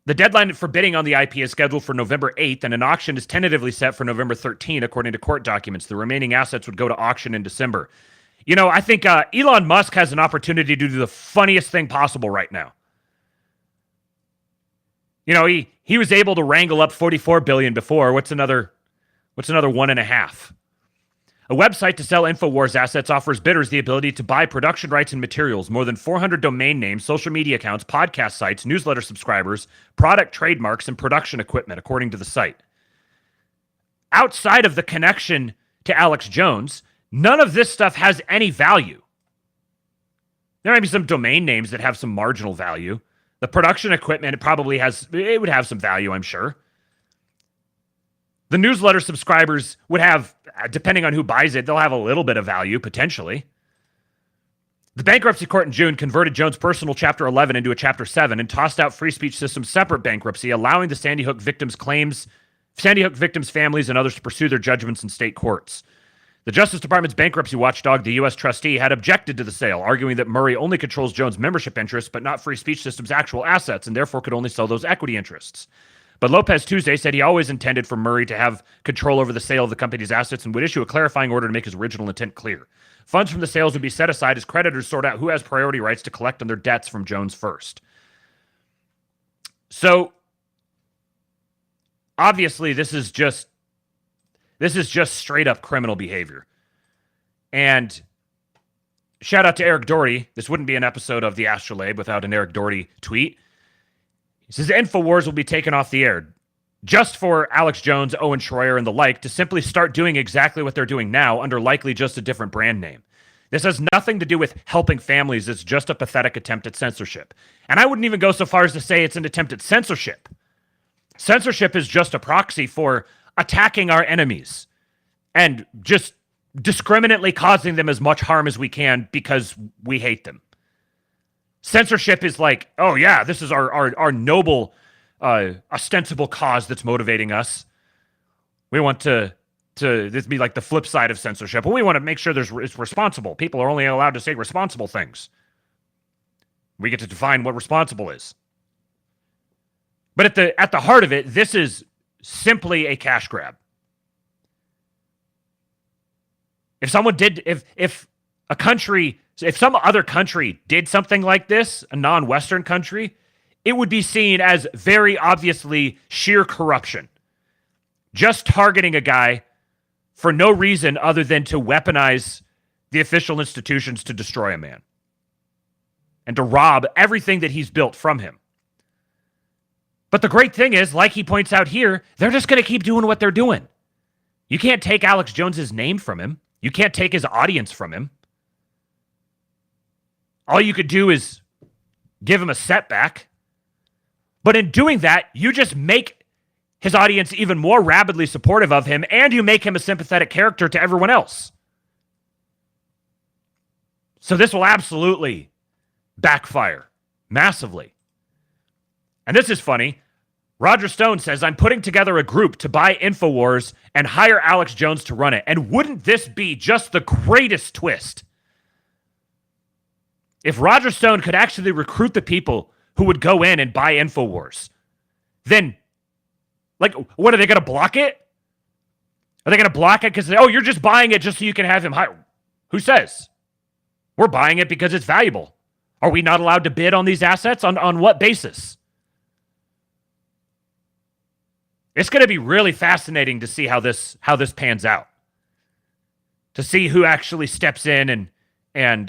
A: The deadline for bidding on the IP is scheduled for November 8th, and an auction is tentatively set for November 13th, according to court documents. The remaining assets would go to auction in December. You know, I think Elon Musk has an opportunity to do the funniest thing possible right now. You know, he was able to wrangle up $44 billion before. What's another 1.5? A website to sell Infowars assets offers bidders the ability to buy production rights and materials, more than 400 domain names, social media accounts, podcast sites, newsletter subscribers, product trademarks, and production equipment, according to the site. Outside of the connection to Alex Jones, none of this stuff has any value. There might be some domain names that have some marginal value. The production equipment, it would have some value, I'm sure. The newsletter subscribers would have, depending on who buys it, they'll have a little bit of value, potentially. The bankruptcy court in June converted Jones' personal Chapter 11 into a Chapter 7 and tossed out Free Speech System's separate bankruptcy, allowing the Sandy Hook victims' families and others to pursue their judgments in state courts. The Justice Department's bankruptcy watchdog, the U.S. trustee, had objected to the sale, arguing that Murray only controls Jones' membership interests, but not Free Speech System's actual assets, and therefore could only sell those equity interests. But Lopez Tuesday said he always intended for Murray to have control over the sale of the company's assets and would issue a clarifying order to make his original intent clear. Funds from the sales would be set aside as creditors sort out who has priority rights to collect on their debts from Jones first. So, obviously, this is just straight up criminal behavior. And shout out to Eric Doherty. This wouldn't be an episode of the Astrolabe without an Eric Doherty tweet. He says Infowars will be taken off the air just for Alex Jones, Owen Schroyer, and the like to simply start doing exactly what they're doing now under likely just a different brand name. This has nothing to do with helping families. It's just a pathetic attempt at censorship. And I wouldn't even go so far as to say it's an attempt at censorship. Censorship is just a proxy for attacking our enemies and just discriminately causing them as much harm as we can because we hate them. Censorship is like, oh yeah, this is our noble, ostensible cause that's motivating us. We want to this be like the flip side of censorship, but we want to make sure it's responsible. People are only allowed to say responsible things. We get to define what responsible is. But at the heart of it, this is simply a cash grab. If some other country did something like this, a non-Western country, it would be seen as very obviously sheer corruption. Just targeting a guy for no reason other than to weaponize the official institutions to destroy a man and to rob everything that he's built from him. But the great thing is, like he points out here, they're just going to keep doing what they're doing. You can't take Alex Jones's name from him. You can't take his audience from him. All you could do is give him a setback. But in doing that, you just make his audience even more rabidly supportive of him, and you make him a sympathetic character to everyone else. So this will absolutely backfire massively. And this is funny. Roger Stone says, I'm putting together a group to buy Infowars and hire Alex Jones to run it. And wouldn't this be just the greatest twist? If Roger Stone could actually recruit the people who would go in and buy Infowars, then, like, what, are they going to block it? Are they going to block it because, oh, you're just buying it just so you can have him hire? Who says? We're buying it because it's valuable. Are we not allowed to bid on these assets? On what basis? It's going to be really fascinating to see how this pans out. To see who actually steps in and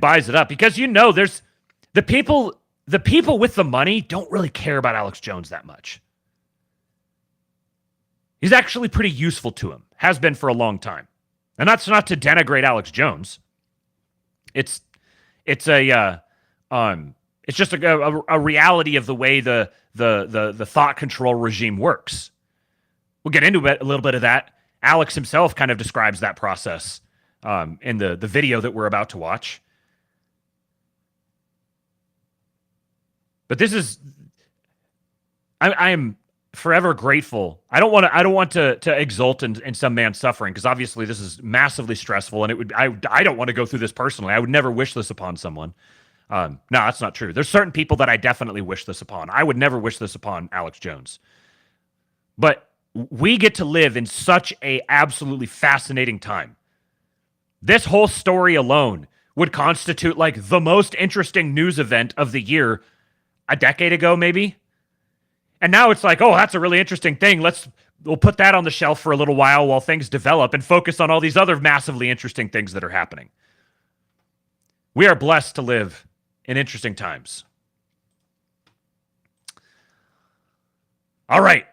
A: buys it up, because there's the people with the money don't really care about Alex Jones that much. He's actually pretty useful to him, has been for a long time, and that's not to denigrate Alex Jones. It's just a reality of the way the thought control regime works. We'll get into a little bit of that. Alex himself kind of describes that process in the video that we're about to watch. But this is, I am forever grateful. I don't want to exult in some man's suffering, because obviously this is massively stressful, and I don't want to go through this personally. I would never wish this upon someone. No, that's not true. There's certain people that I definitely wish this upon. I would never wish this upon Alex Jones. But we get to live in such a absolutely fascinating time. This whole story alone would constitute like the most interesting news event of the year a decade ago, maybe. And now it's like, oh, that's a really interesting thing. We'll put that on the shelf for a little while things develop and focus on all these other massively interesting things that are happening. We are blessed to live in interesting times. All right.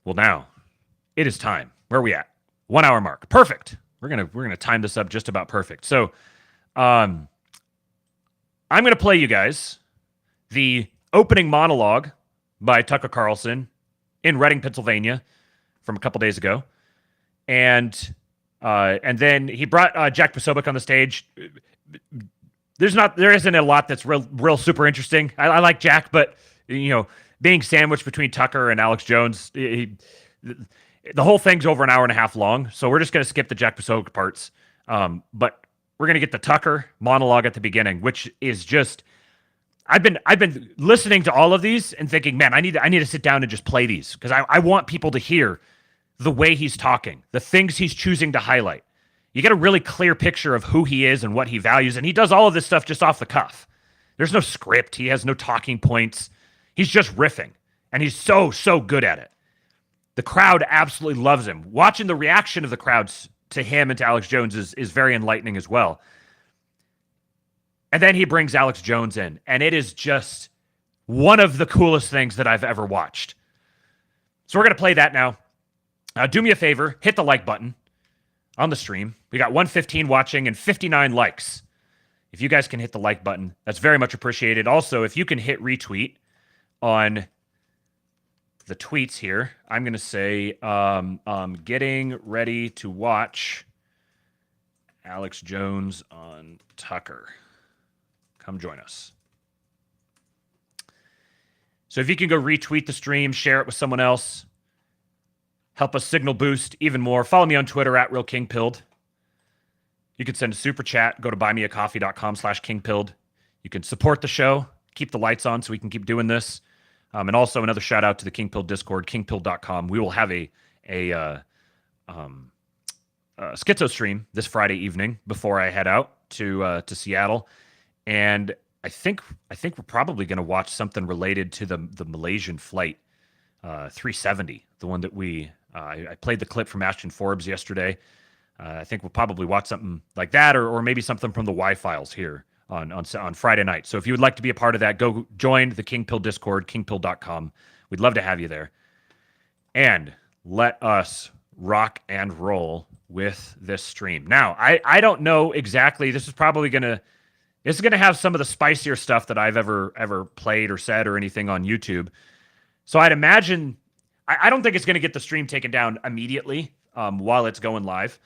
A: Well, now it is time. Where are we at? 1 hour mark. Perfect. We're gonna time this up just about perfect. So, I'm gonna play you guys the opening monologue by Tucker Carlson in Reading, Pennsylvania, from a couple days ago, and then he brought Jack Posobiec on the stage. There isn't a lot that's real super interesting. I like Jack, but being sandwiched between Tucker and Alex Jones, the whole thing's over an hour and a half long. So we're just going to skip the Jack Posobiec parts. But we're going to get the Tucker monologue at the beginning, which is just, I've been listening to all of these and thinking, man, I need to sit down and just play these, because I want people to hear the way he's talking, the things he's choosing to highlight. You get a really clear picture of who he is and what he values. And he does all of this stuff just off the cuff. There's no script. He has no talking points. He's just riffing, and he's so good at it. The crowd absolutely loves him. Watching the reaction of the crowds to him and to Alex Jones is very enlightening as well. And then he brings Alex Jones in, and it is just one of the coolest things that I've ever watched. So we're going to play that now. Do me a favor, hit the like button on the stream. We got 115 watching and 59 likes. If you guys can hit the like button, that's very much appreciated. Also, if you can hit retweet on the tweets here, I'm going to say, getting ready to watch Alex Jones on Tucker. Come join us. So if you can go retweet the stream, share it with someone else, help us signal boost even more. Follow me on Twitter @RealKingPilled. You can send a super chat. Go to buymeacoffee.com/KingPilled. You can support the show, keep the lights on so we can keep doing this. And also another shout out to the KingPilled Discord, kingpilled.com. We will have a schizo stream this Friday evening before I head out to Seattle. And I think we're probably going to watch something related to the Malaysian flight 370, the one that I played the clip from Ashton Forbes yesterday. I think we'll probably watch something like that, or maybe something from the Y-Files here on Friday night. So if you would like to be a part of that, go join the King Pill Discord, kingpill.com. We'd love to have you there. And let us rock and roll with this stream. Now, I don't know exactly. This is going to have some of the spicier stuff that I've ever played or said or anything on YouTube. So I'd imagine, I don't think it's going to get the stream taken down immediately while it's going live.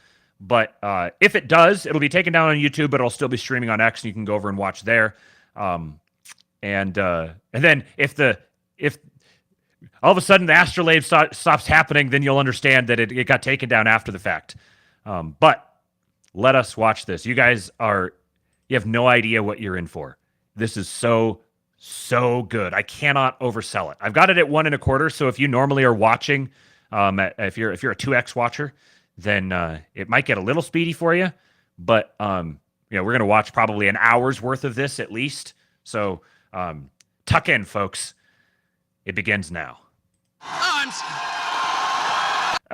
A: But if it does, it'll be taken down on YouTube, but it'll still be streaming on X, and you can go over and watch there. And then if all of a sudden the Astrolabe stops happening, then you'll understand that it got taken down after the fact. But let us watch this. You guys you have no idea what you're in for. This is so good. I cannot oversell it. I've got it at 1 1/4. So if you normally are watching If you're a 2X watcher, then it might get a little speedy for you. But we're going to watch probably an hour's worth of this at least. So tuck in, folks. It begins now.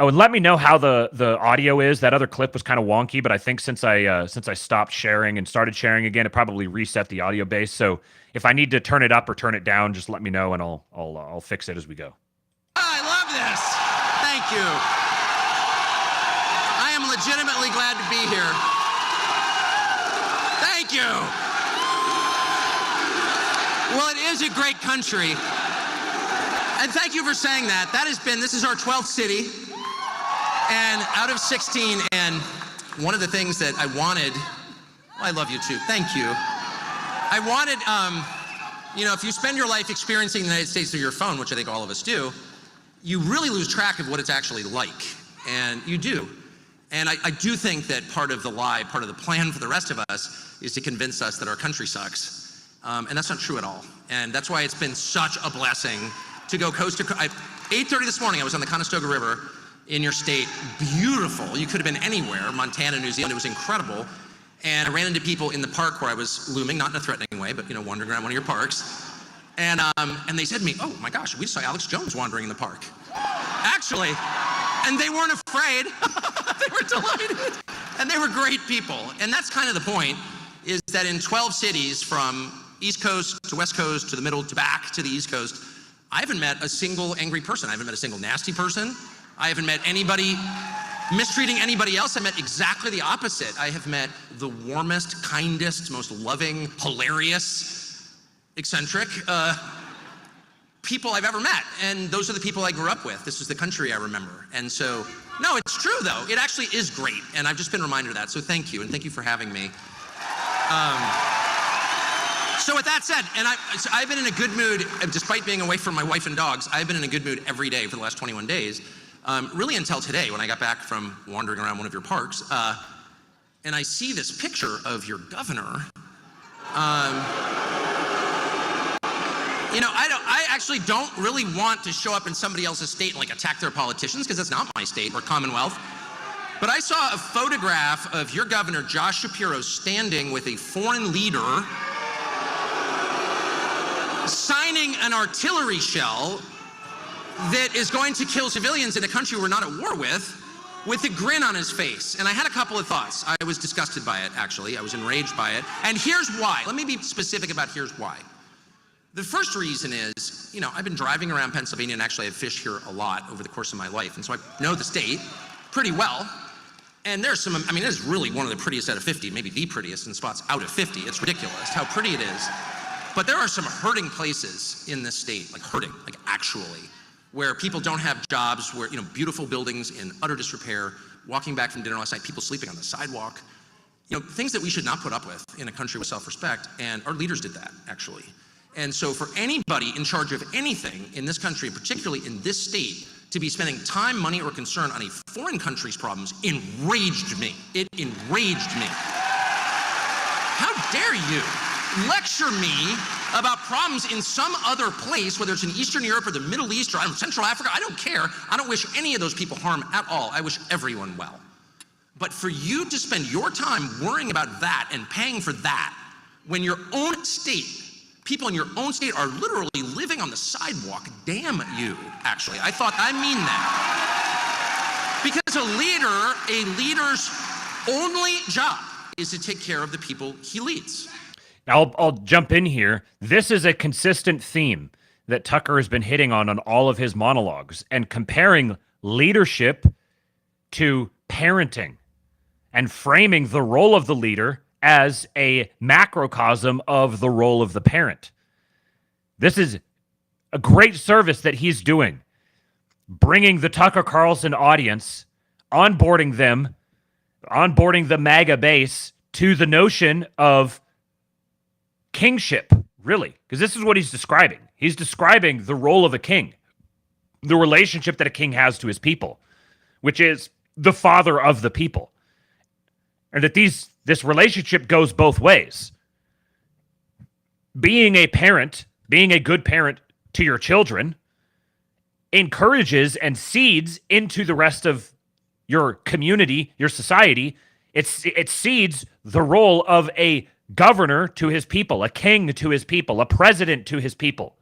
A: Oh, and let me know how the audio is. That other clip was kind of wonky, but I think since I stopped sharing and started sharing again, it probably reset the audio base. So if I need to turn it up or turn it down, just let me know and I'll fix it as we go.
O: I love this. Thank you. I am legitimately glad to be here. Thank you. Well, it is a great country. And thank you for saying that. This is our 12th city. And out of 16, and one of the things that I wanted, I love you too, thank you. I wanted, if you spend your life experiencing the United States through your phone, which I think all of us do, you really lose track of what it's actually like, and you do. And I do think that part of the lie, part of the plan for the rest of us is to convince us that our country sucks. And that's not true at all. And that's why it's been such a blessing to go coast to coast. 8:30 this morning, I was on the Conestoga River, in your state, beautiful. You could have been anywhere, Montana, New Zealand, it was incredible. And I ran into people in the park where I was looming, not in a threatening way, but wandering around one of your parks. And they said to me, oh my gosh, we saw Alex Jones wandering in the park. Actually, and they weren't afraid, they were delighted. And they were great people. And that's kind of the point, is that in 12 cities, from East Coast to West Coast to the middle to back to the East Coast, I haven't met a single angry person. I haven't met a single nasty person. I haven't met anybody mistreating anybody else. I met exactly the opposite. I have met the warmest, kindest, most loving, hilarious, eccentric people I've ever met. And those are the people I grew up with. This is the country I remember. And so, no, it's true though. It actually is great. And I've just been reminded of that. So thank you. And thank you for having me. So with that said, and I've been in a good mood, despite being away from my wife and dogs, I've been in a good mood every day for the last 21 days. Really until today, when I got back from wandering around one of your parks, and I see this picture of your governor. I actually don't really want to show up in somebody else's state and attack their politicians, because that's not my state or Commonwealth. But I saw a photograph of your governor, Josh Shapiro, standing with a foreign leader, signing an artillery shell that is going to kill civilians in a country we're not at war with a grin on his face. And I had a couple of thoughts. I was disgusted by it, actually. I was enraged by it. And here's why. Let me be specific about here's why. The first reason is, I've been driving around Pennsylvania, and actually I've fished here a lot over the course of my life. And so I know the state pretty well. And there's some, it is really one of the prettiest out of 50, maybe the prettiest in spots out of 50. It's ridiculous how pretty it is. But there are some hurting places in this state, actually, where people don't have jobs, where, beautiful buildings in utter disrepair, walking back from dinner last night, people sleeping on the sidewalk, things that we should not put up with in a country with self-respect, and our leaders did that, actually. And so for anybody in charge of anything in this country, particularly in this state, to be spending time, money, or concern on a foreign country's problems enraged me. It enraged me. How dare you lecture me about problems in some other place, whether it's in Eastern Europe or the Middle East or Central Africa? I don't care. I don't wish any of those people harm at all. I wish everyone well. But for you to spend your time worrying about that and paying for that, when your own state, people in your own state are literally living on the sidewalk, damn you, actually. I mean that. Because a leader's only job is to take care of the people he leads.
A: I'll jump in here. This is a consistent theme that Tucker has been hitting on all of his monologues, and comparing leadership to parenting and framing the role of the leader as a macrocosm of the role of the parent. This is a great service that he's doing, bringing the Tucker Carlson audience, onboarding the MAGA base to the notion of kingship, really, because this is what he's describing. He's describing the role of a king, the relationship that a king has to his people, which is the father of the people, and that this relationship goes both ways. Being a parent, being a good parent to your children, encourages and seeds into the rest of your community, your society. It seeds the role of a governor to his people, a king to his people, a president to his people,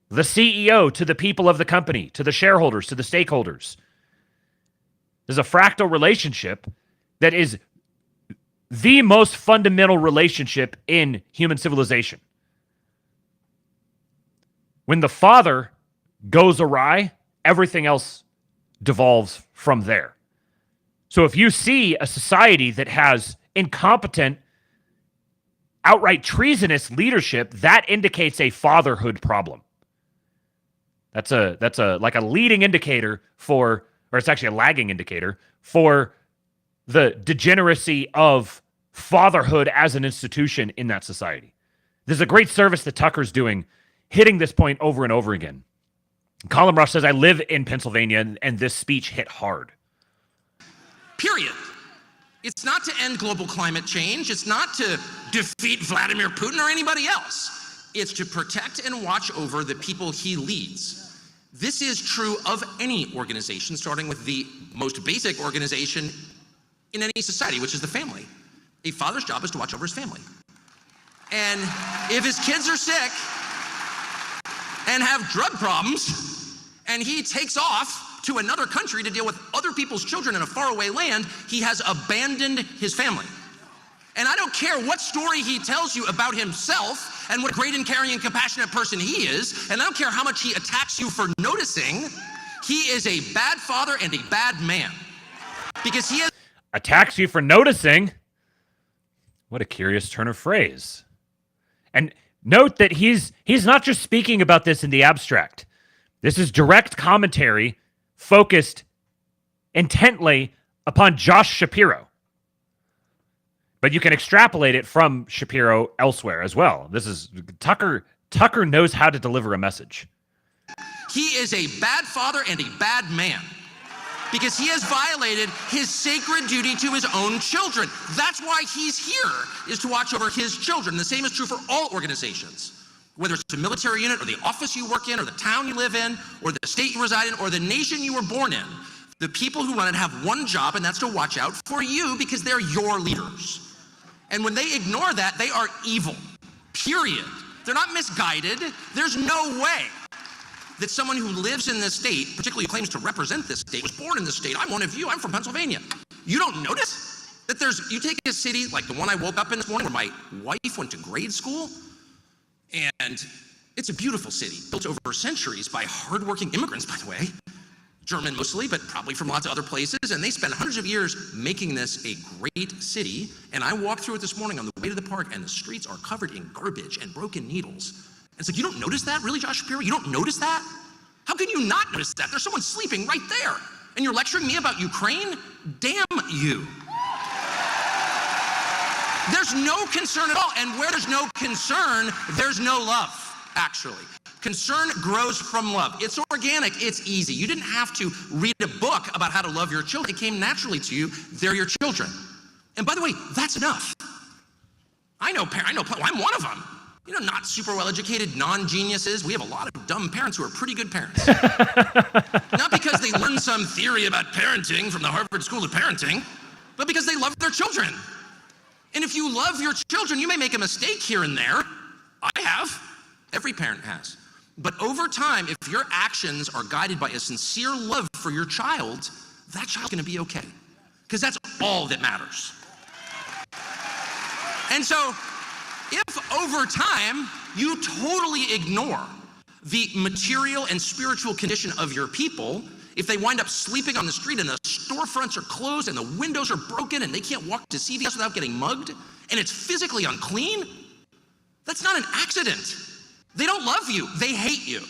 A: the CEO to the people of the company, to the shareholders, to the stakeholders. There's a fractal relationship that is the most fundamental relationship in human civilization. When the father goes awry, everything else devolves from there. So if you see a society that has incompetent, outright treasonous leadership, that indicates a fatherhood problem. That's a like a leading indicator for, or it's actually a lagging indicator for the degeneracy of fatherhood as an institution in that society. There's a great service that Tucker's doing, hitting this point over and over again. Colin Rush says, I live in Pennsylvania, and this speech hit hard.
O: Period. It's not to end global climate change. It's not to defeat Vladimir Putin or anybody else. It's to protect and watch over the people he leads. This is true of any organization, starting with the most basic organization in any society, which is the family. A father's job is to watch over his family. And if his kids are sick and have drug problems, and he takes off to another country to deal with other people's children in a faraway land, he has abandoned his family. And I don't care what story he tells you about himself and what a great and caring and compassionate person he is, and I don't care how much he attacks you for noticing, he is a bad father and a bad man. Because he is...
A: Attacks you for noticing? What a curious turn of phrase. And note that he's not just speaking about this in the abstract. This is direct commentary focused intently upon Josh Shapiro. But you can extrapolate it from Shapiro elsewhere as well. This is Tucker knows how to deliver a message.
O: He is a bad father and a bad man because he has violated his sacred duty to his own children. That's why he's here, is to watch over his children. The same is true for all organizations. Whether it's a military unit or the office you work in or the town you live in or the state you reside in or the nation you were born in, the people who run it have one job, and that's to watch out for you because they're your leaders. And when they ignore that, they are evil, period. They're not misguided. There's no way that someone who lives in this state, particularly who claims to represent this state, was born in this state. I'm one of you. I'm from Pennsylvania. You don't notice that you take a city like the one I woke up in this morning where my wife went to grade school, and it's a beautiful city built over centuries by hardworking immigrants, by the way. German mostly, but probably from lots of other places, and they spent hundreds of years making this a great city. And I walked through it this morning on the way to the park, and the streets are covered in garbage and broken needles. And it's like, you don't notice that? Really, Josh Shapiro? You don't notice that? How can you not notice that? There's someone sleeping right there. And you're lecturing me about Ukraine? Damn you. There's no concern at all. And where there's no concern, there's no love, actually. Concern grows from love. It's organic. It's easy. You didn't have to read a book about how to love your children. It came naturally to you. They're your children. And by the way, that's enough. I'm one of them. You know, not super well-educated non-geniuses. We have a lot of dumb parents who are pretty good parents. Not because they learned some theory about parenting from the Harvard School of Parenting, but because they love their children. And if you love your children, you may make a mistake here and there. I have. Every parent has. But over time, if your actions are guided by a sincere love for your child, that child's gonna be okay. Because that's all that matters. And so, if over time, you totally ignore the material and spiritual condition of your people, if they wind up sleeping on the street and the storefronts are closed and the windows are broken and they can't walk to CVS without getting mugged, and it's physically unclean, that's not an accident. They don't love you, they hate you.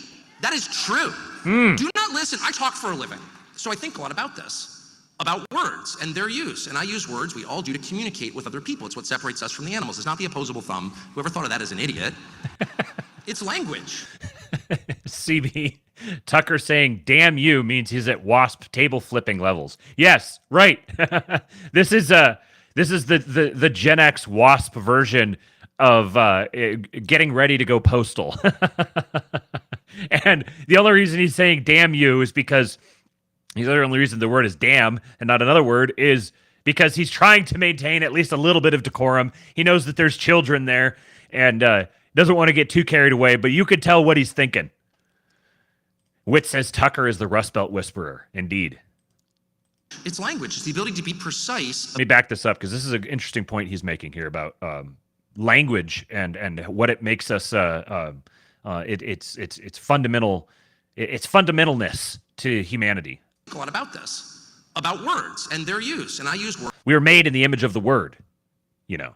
O: That is true. Do not listen. I talk for a living, so I think a lot about this, about words and their use. And I use words, we all do, to communicate with other people. It's what separates us from the animals. It's not the opposable thumb. Whoever thought of that is an idiot. It's language.
A: CB, Tucker saying damn you means he's at WASP table flipping levels. Yes, right. This is the Gen X WASP version of getting ready to go postal. And the only reason he's saying damn you is because the only reason the word is damn and not another word is because he's trying to maintain at least a little bit of decorum. He knows that there's children there and doesn't want to get too carried away, but you could tell what he's thinking. Wit says Tucker is the Rust Belt whisperer. Indeed.
O: It's language. It's the ability to be precise.
A: Let me back this up because this is an interesting point he's making here about language and what it makes us. It's fundamental. It's fundamentalness to humanity.
O: A lot about this, about words and their use, and I use words.
A: We are made in the image of the word. You know.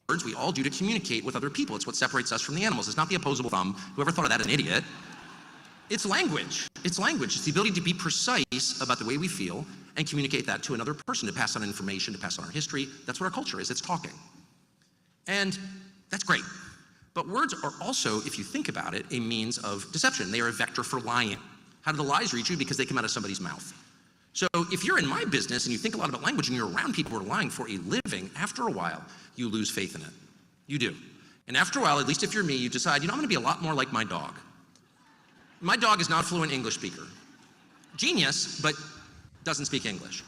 O: Words we all do to communicate with other people. It's what separates us from the animals. It's not the opposable thumb. Whoever thought of that is an idiot. It's language. It's language. It's the ability to be precise about the way we feel and communicate that to another person, to pass on information, to pass on our history. That's what our culture is. It's talking. And that's great. But words are also, if you think about it, a means of deception. They are a vector for lying. How do the lies reach you? Because they come out of somebody's mouth. So if you're in my business and you think a lot about language and you're around people who are lying for a living, after a while, you lose faith in it. You do. And after a while, at least if you're me, you decide, I'm going to be a lot more like my dog. My dog is not a fluent English speaker. Genius, but doesn't speak English.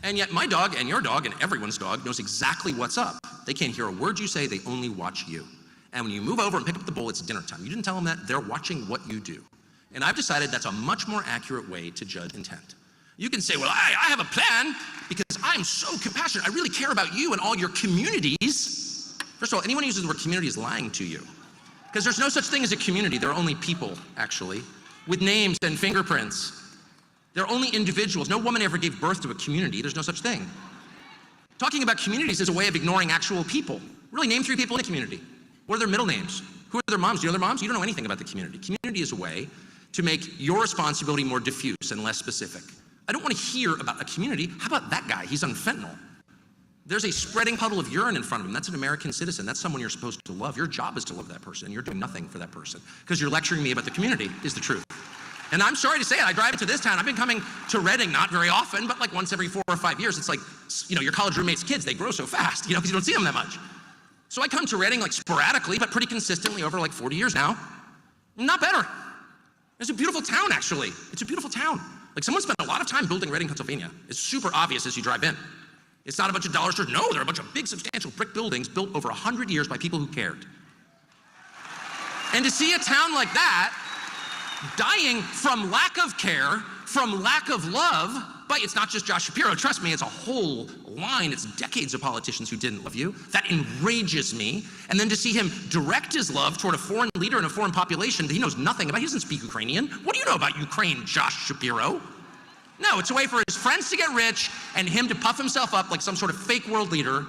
O: And yet my dog and your dog and everyone's dog knows exactly what's up. They can't hear a word you say, they only watch you. And when you move over and pick up the bowl, it's dinner time. You didn't tell them that, they're watching what you do. And I've decided that's a much more accurate way to judge intent. You can say, well, I have a plan because I'm so compassionate. I really care about you and all your communities. First of all, anyone who uses the word community is lying to you. Because there's no such thing as a community. There are only people, actually, with names and fingerprints. They're only individuals. No woman ever gave birth to a community. There's no such thing. Talking about communities is a way of ignoring actual people. Really, name 3 people in a community. What are their middle names? Who are their moms? Do you know their moms? You don't know anything about the community. Community is a way to make your responsibility more diffuse and less specific. I don't want to hear about a community. How about that guy? He's on fentanyl. There's a spreading puddle of urine in front of him. That's an American citizen. That's someone you're supposed to love. Your job is to love that person. You're doing nothing for that person because you're lecturing me about the community is the truth. And I'm sorry to say it, I drive into this town. I've been coming to Reading, not very often, but like once every 4 or 5 years. It's like, your college roommates' kids, they grow so fast, because you don't see them that much. So I come to Reading like sporadically, but pretty consistently over like 40 years now. Not better. It's a beautiful town, actually. It's a beautiful town. Like someone spent a lot of time building Reading, Pennsylvania. It's super obvious as you drive in. It's not a bunch of dollar stores. No, they're a bunch of big, substantial brick buildings built over 100 years by people who cared. And to see a town like that dying from lack of care, from lack of love, but it's not just Josh Shapiro, trust me, it's a whole line, it's decades of politicians who didn't love you. That enrages me. And then to see him direct his love toward a foreign leader and a foreign population that he knows nothing about. He doesn't speak Ukrainian. What do you know about Ukraine, Josh Shapiro? No, it's a way for his friends to get rich and him to puff himself up like some sort of fake world leader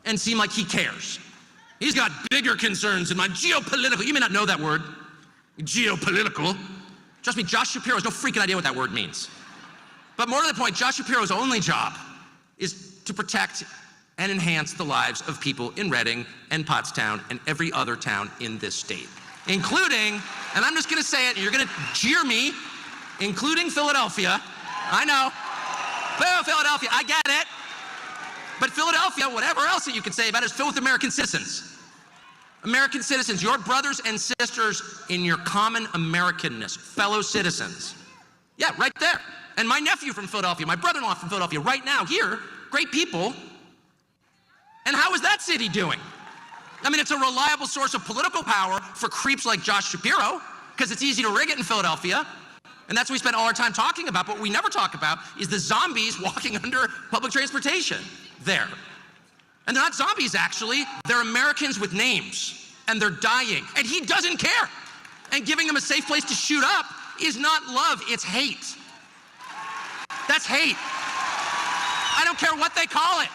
O: and seem like he cares. He's got bigger concerns in my geopolitical, you may not know that word, geopolitical. Trust me, Josh Shapiro has no freaking idea what that word means. But more to the point, Josh Shapiro's only job is to protect and enhance the lives of people in Reading and Pottstown and every other town in this state, including, and I'm just gonna say it, and you're gonna jeer me, including Philadelphia. I know, Philadelphia, I get it. But Philadelphia, whatever else that you can say about it, is filled with American citizens. American citizens, your brothers and sisters in your common Americanness, fellow citizens. Yeah, right there. And my nephew from Philadelphia, my brother-in-law from Philadelphia, right now here, great people. And how is that city doing? I mean, it's a reliable source of political power for creeps like Josh Shapiro, because it's easy to rig it in Philadelphia. And that's what we spend all our time talking about. But what we never talk about is the zombies walking under public transportation there. And they're not zombies, actually. They're Americans with names, and they're dying. And he doesn't care. And giving them a safe place to shoot up is not love, it's hate. That's hate. I don't care what they call it.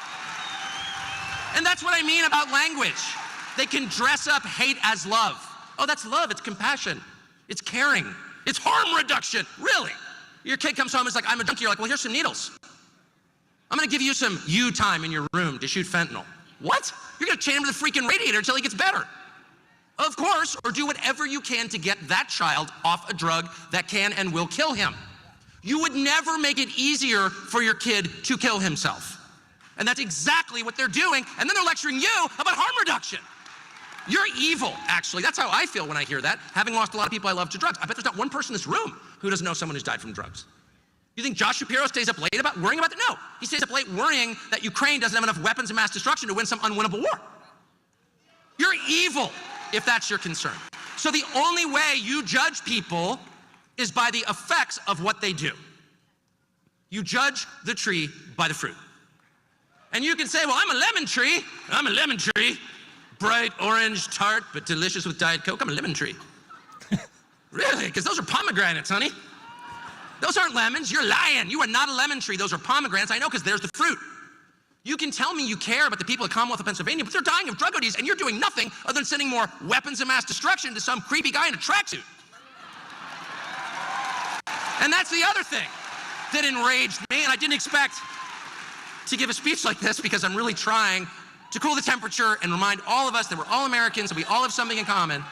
O: And that's what I mean about language. They can dress up hate as love. Oh, that's love, it's compassion, it's caring, it's harm reduction, really. Your kid comes home and is like, I'm a junkie, you're like, well, here's some needles. I'm gonna give you some time in your room to shoot fentanyl. What? You're gonna chain him to the freaking radiator until he gets better. Of course, or do whatever you can to get that child off a drug that can and will kill him. You would never make it easier for your kid to kill himself. And that's exactly what they're doing, and then they're lecturing you about harm reduction. You're evil, actually. That's how I feel when I hear that, having lost a lot of people I love to drugs. I bet there's not one person in this room who doesn't know someone who's died from drugs. You think Josh Shapiro stays up late worrying about that? No. He stays up late worrying that Ukraine doesn't have enough weapons of mass destruction to win some unwinnable war. You're evil, if that's your concern. So the only way you judge people is by the effects of what they do. You judge the tree by the fruit. And you can say, well, I'm a lemon tree. I'm a lemon tree. Bright orange, tart, but delicious with Diet Coke. I'm a lemon tree. Really? Because those are pomegranates, honey. Those aren't lemons. You're lying. You are not a lemon tree. Those are pomegranates. I know, because there's the fruit. You can tell me you care about the people of the Commonwealth of Pennsylvania, but they're dying of drug ODs, and you're doing nothing other than sending more weapons of mass destruction to some creepy guy in a tracksuit. And that's the other thing that enraged me, and I didn't expect to give a speech like this because I'm really trying to cool the temperature and remind all of us that we're all Americans and we all have something in common.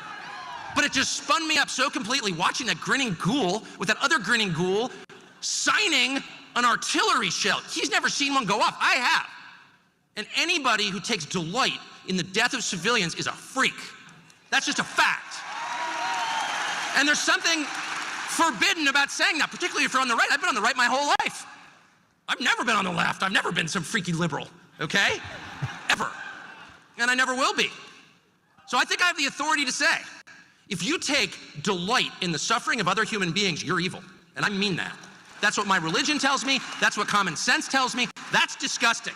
O: But it just spun me up so completely watching that grinning ghoul with that other grinning ghoul signing an artillery shell. He's never seen one go off. I have. And anybody who takes delight in the death of civilians is a freak. That's just a fact. And there's something forbidden about saying that, particularly if you're on the right. I've been on the right my whole life. I've never been on the left. I've never been some freaky liberal, okay? Ever. And I never will be. So I think I have the authority to say, if you take delight in the suffering of other human beings, you're evil. And I mean that. That's what my religion tells me. That's what common sense tells me. That's disgusting.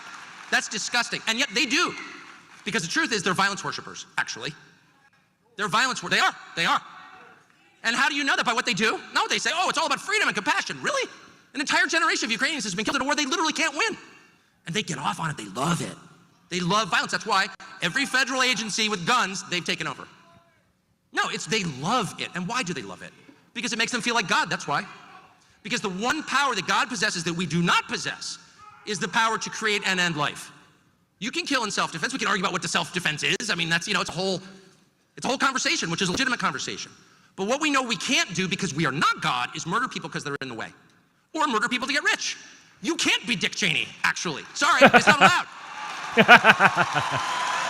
O: That's disgusting. And yet they do. Because the truth is they're violence worshipers, actually. They're violence worshipers. They are. And how do you know that? By what they do? No, they say, oh, it's all about freedom and compassion. Really? An entire generation of Ukrainians has been killed in a war they literally can't win. And they get off on it. They love it. They love violence. That's why every federal agency with guns, they've taken over. No, they love it. And why do they love it? Because it makes them feel like God. That's why. Because the one power that God possesses that we do not possess is the power to create and end life. You can kill in self-defense. We can argue about what the self-defense is. I mean, that's, it's a whole conversation, which is a legitimate conversation. But what we know we can't do because we are not God is murder people because they're in the way. Or murder people to get rich. You can't be Dick Cheney, actually. Sorry, it's not allowed.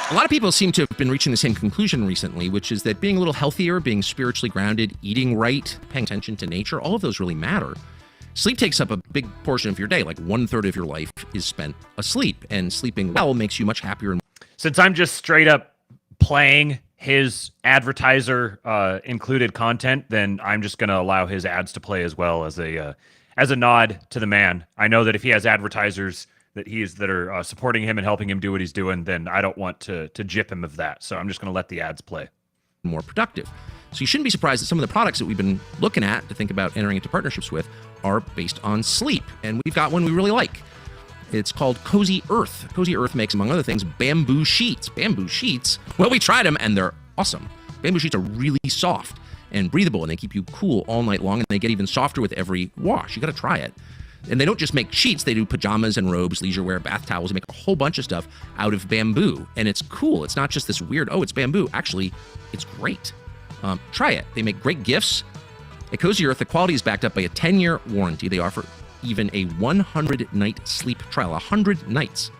P: A lot of people seem to have been reaching the same conclusion recently, which is that being a little healthier, being spiritually grounded, eating right, paying attention to nature, all of those really matter. Sleep takes up a big portion of your day, like 1/3 of your life is spent asleep, and sleeping well makes you much happier.
A: Since I'm just straight up playing his advertiser included content, then I'm just going to allow his ads to play as well as a nod to the man. I know that if he has advertisers that are supporting him and helping him do what he's doing, then I don't want to jip him of that. So I'm just going to let the ads play.
P: More productive. So you shouldn't be surprised that some of the products that we've been looking at to think about entering into partnerships with are based on sleep. And we've got one we really like. It's called Cozy Earth. Cozy Earth makes, among other things, bamboo sheets. Bamboo sheets? Well, we tried them and they're awesome. Bamboo sheets are really soft and breathable, and they keep you cool all night long, and they get even softer with every wash. You got to try it. And they don't just make sheets, they do pajamas and robes, leisure wear, bath towels. They make a whole bunch of stuff out of bamboo. And it's cool. It's not just this weird, oh, it's bamboo. Actually, it's great. Try it. They make great gifts. At Cozy Earth, the quality is backed up by a 10-year warranty. They offer even a 100-night sleep trial. 100 nights.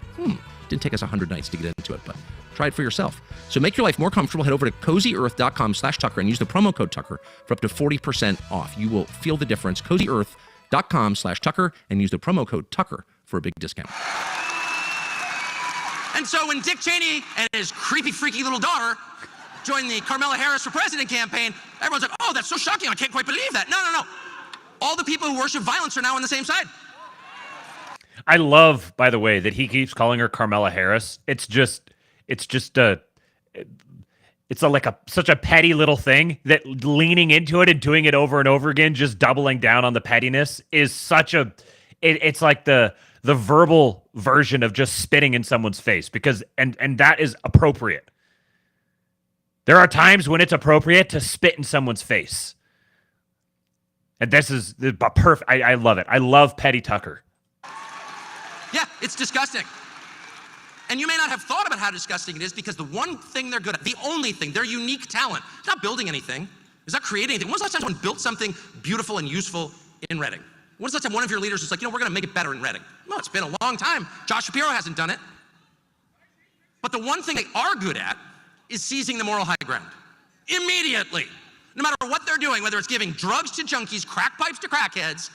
P: Didn't take us 100 nights to get into it, but try it for yourself. So make your life more comfortable. Head over to CozyEarth.com/Tucker and use the promo code Tucker for up to 40% off. You will feel the difference. CozyEarth.com/Tucker and use the promo code Tucker for a big discount.
O: And so when Dick Cheney and his creepy, freaky little daughter joined the Carmela Harris for president campaign, everyone's like, oh, that's so shocking. I can't quite believe that. No. All the people who worship violence are now on the same side.
A: I love, by the way, that he keeps calling her Carmela Harris. It's such a petty little thing that leaning into it and doing it over and over again, just doubling down on the pettiness is such a, it's like the verbal version of just spitting in someone's face, because, and that is appropriate. There are times when it's appropriate to spit in someone's face. And this is perfect. I love it. I love Petty Tucker.
O: Yeah, it's disgusting. And you may not have thought about how disgusting it is, because the one thing they're good at, the only thing, their unique talent, is not building anything, is not creating anything. When was the last time someone built something beautiful and useful in Reading? When was the last time one of your leaders was like, we're going to make it better in Reading? No, it's been a long time. Josh Shapiro hasn't done it. But the one thing they are good at is seizing the moral high ground. Immediately. No matter what they're doing, whether it's giving drugs to junkies, crack pipes to crackheads,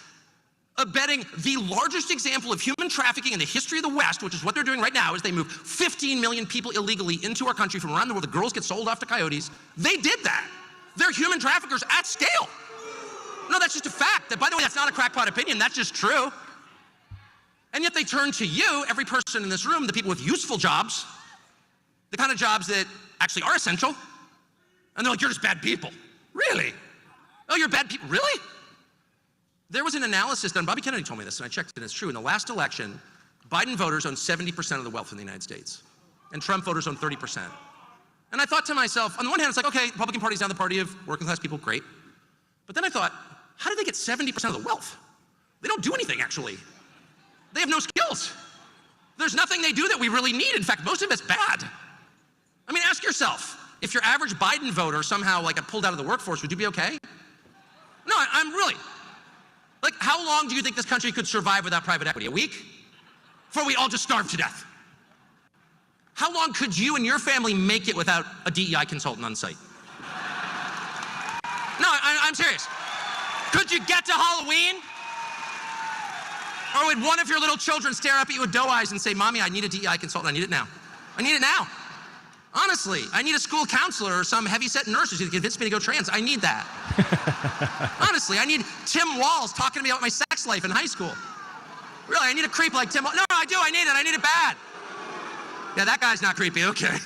O: abetting the largest example of human trafficking in the history of the West, which is what they're doing right now, is they move 15 million people illegally into our country from around the world. The girls get sold off to coyotes. They did that. They're human traffickers at scale. No, that's just a fact. That, by the way, that's not a crackpot opinion. That's just true. And yet they turn to you, every person in this room, the people with useful jobs, the kind of jobs that actually are essential, and they're like, you're just bad people. Really? Oh, you're bad people? Really? There was an analysis done, Bobby Kennedy told me this, and I checked it, and it's true. In the last election, Biden voters own 70% of the wealth in the United States, and Trump voters own 30%. And I thought to myself, on the one hand, it's like, okay, the Republican Party's now the party of working class people, great. But then I thought, how did they get 70% of the wealth? They don't do anything, actually. They have no skills. There's nothing they do that we really need. In fact, most of it's bad. I mean, ask yourself, if your average Biden voter somehow like got pulled out of the workforce, would you be okay? No, I'm really. Like, how long do you think this country could survive without private equity? A week? Before we all just starve to death? How long could you and your family make it without a DEI consultant on site? No, I'm serious. Could you get to Halloween? Or would one of your little children stare up at you with doe eyes and say, Mommy, I need a DEI consultant, I need it now. I need it now. Honestly, I need a school counselor or some heavy-set nurses who convince me to go trans. I need that. Honestly, I need Tim Walz talking to me about my sex life in high school. Really, I need a creep like Tim Walz. No, I do, I need it bad. Yeah, that guy's not creepy, okay.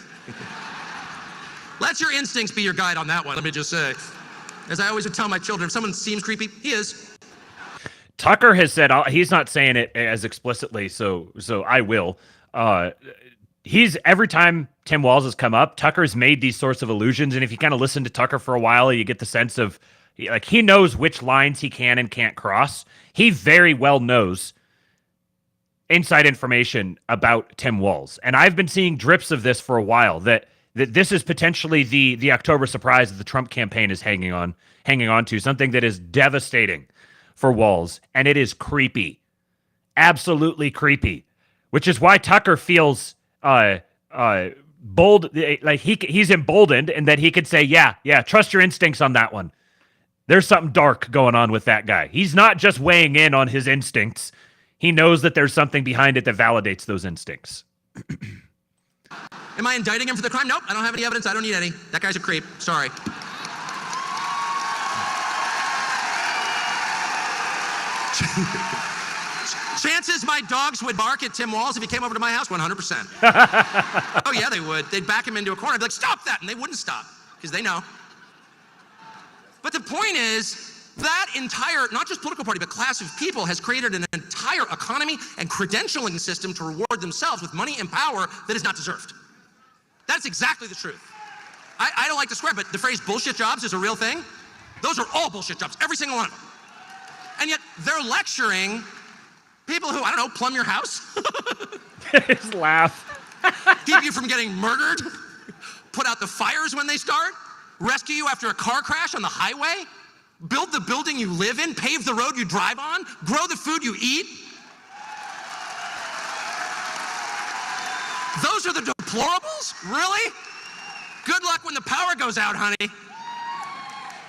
O: Let your instincts be your guide on that one, let me just say. As I always would tell my children, if someone seems creepy, he is.
A: Tucker has said, he's not saying it as explicitly, so I will. He's, every time Tim Walz has come up, Tucker's made these sorts of allusions, and if you kind of listen to Tucker for a while, you get the sense of, like, he knows which lines he can and can't cross. He very well knows inside information about Tim Walz, and I've been seeing drips of this for a while, that this is potentially the October surprise that the Trump campaign is hanging on to, something that is devastating for Walz, and it is creepy, absolutely creepy, which is why Tucker feels bold, like he's emboldened, and that he could say, yeah, trust your instincts on that one. There's something dark going on with that guy. He's not just weighing in on his instincts. He knows that there's something behind it that validates those instincts.
O: Am I indicting him for the crime? Nope, I don't have any evidence. I don't need any. That guy's a creep. Sorry. Chances my dogs would bark at Tim Walz if he came over to my house, 100%. Oh yeah, they would. They'd back him into a corner. I'd be like, stop that, and they wouldn't stop, because they know. But the point is, that entire, not just political party, but class of people has created an entire economy and credentialing system to reward themselves with money and power that is not deserved. That's exactly the truth. I don't like to swear, but the phrase bullshit jobs is a real thing. Those are all bullshit jobs, every single one of them. And yet they're lecturing people who, I don't know, plumb your house.
A: Just laugh.
O: Keep you from getting murdered. Put out the fires when they start. Rescue you after a car crash on the highway. Build the building you live in. Pave the road you drive on. Grow the food you eat. Those are the deplorables? Really? Good luck when the power goes out, honey.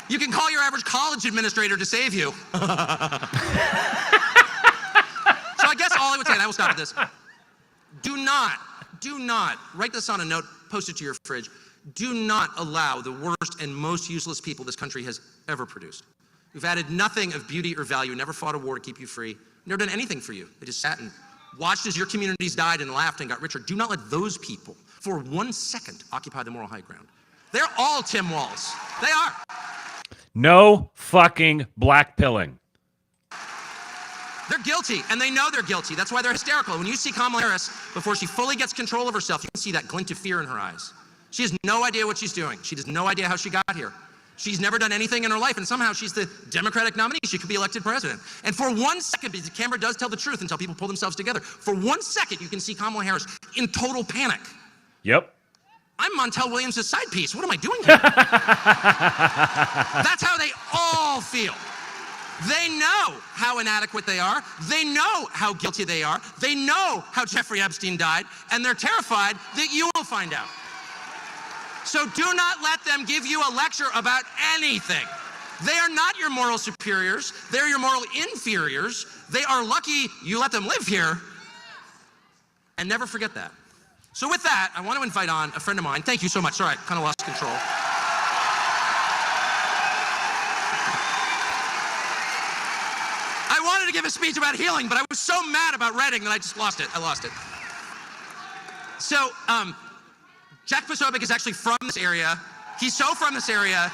O: You can call your average college administrator to save you. So I guess all I would say, and I will stop at this, do not, write this on a note, post it to your fridge. Do not allow the worst and most useless people this country has ever produced, who've added nothing of beauty or value, never fought a war to keep you free, never done anything for you. They just sat and watched as your communities died and laughed and got richer. Do not let those people, for 1 second, occupy the moral high ground. They're all Tim Walz. They are.
A: No fucking blackpilling.
O: They're guilty, and they know they're guilty. That's why they're hysterical. When you see Kamala Harris, before she fully gets control of herself, you can see that glint of fear in her eyes. She has no idea what she's doing. She has no idea how she got here. She's never done anything in her life, and somehow she's the Democratic nominee. She could be elected president. And for 1 second, because the camera does tell the truth until people pull themselves together, for 1 second, you can see Kamala Harris in total panic.
A: Yep. I'm
O: Montel Williams' side piece. What am I doing here? That's how they all feel. They know how inadequate they are. They know how guilty they are. They know how Jeffrey Epstein died, and they're terrified that you will find out. So do not let them give you a lecture about anything. They are not your moral superiors. They're your moral inferiors. They are lucky you let them live here. And never forget that. So with that, I want to invite on a friend of mine. Thank you so much. Sorry, I kind of lost control. I wanted to give a speech about healing, but I was so mad about Reading that I just lost it. I lost it. So, Jack Posobiec is actually from this area. He's so from this area.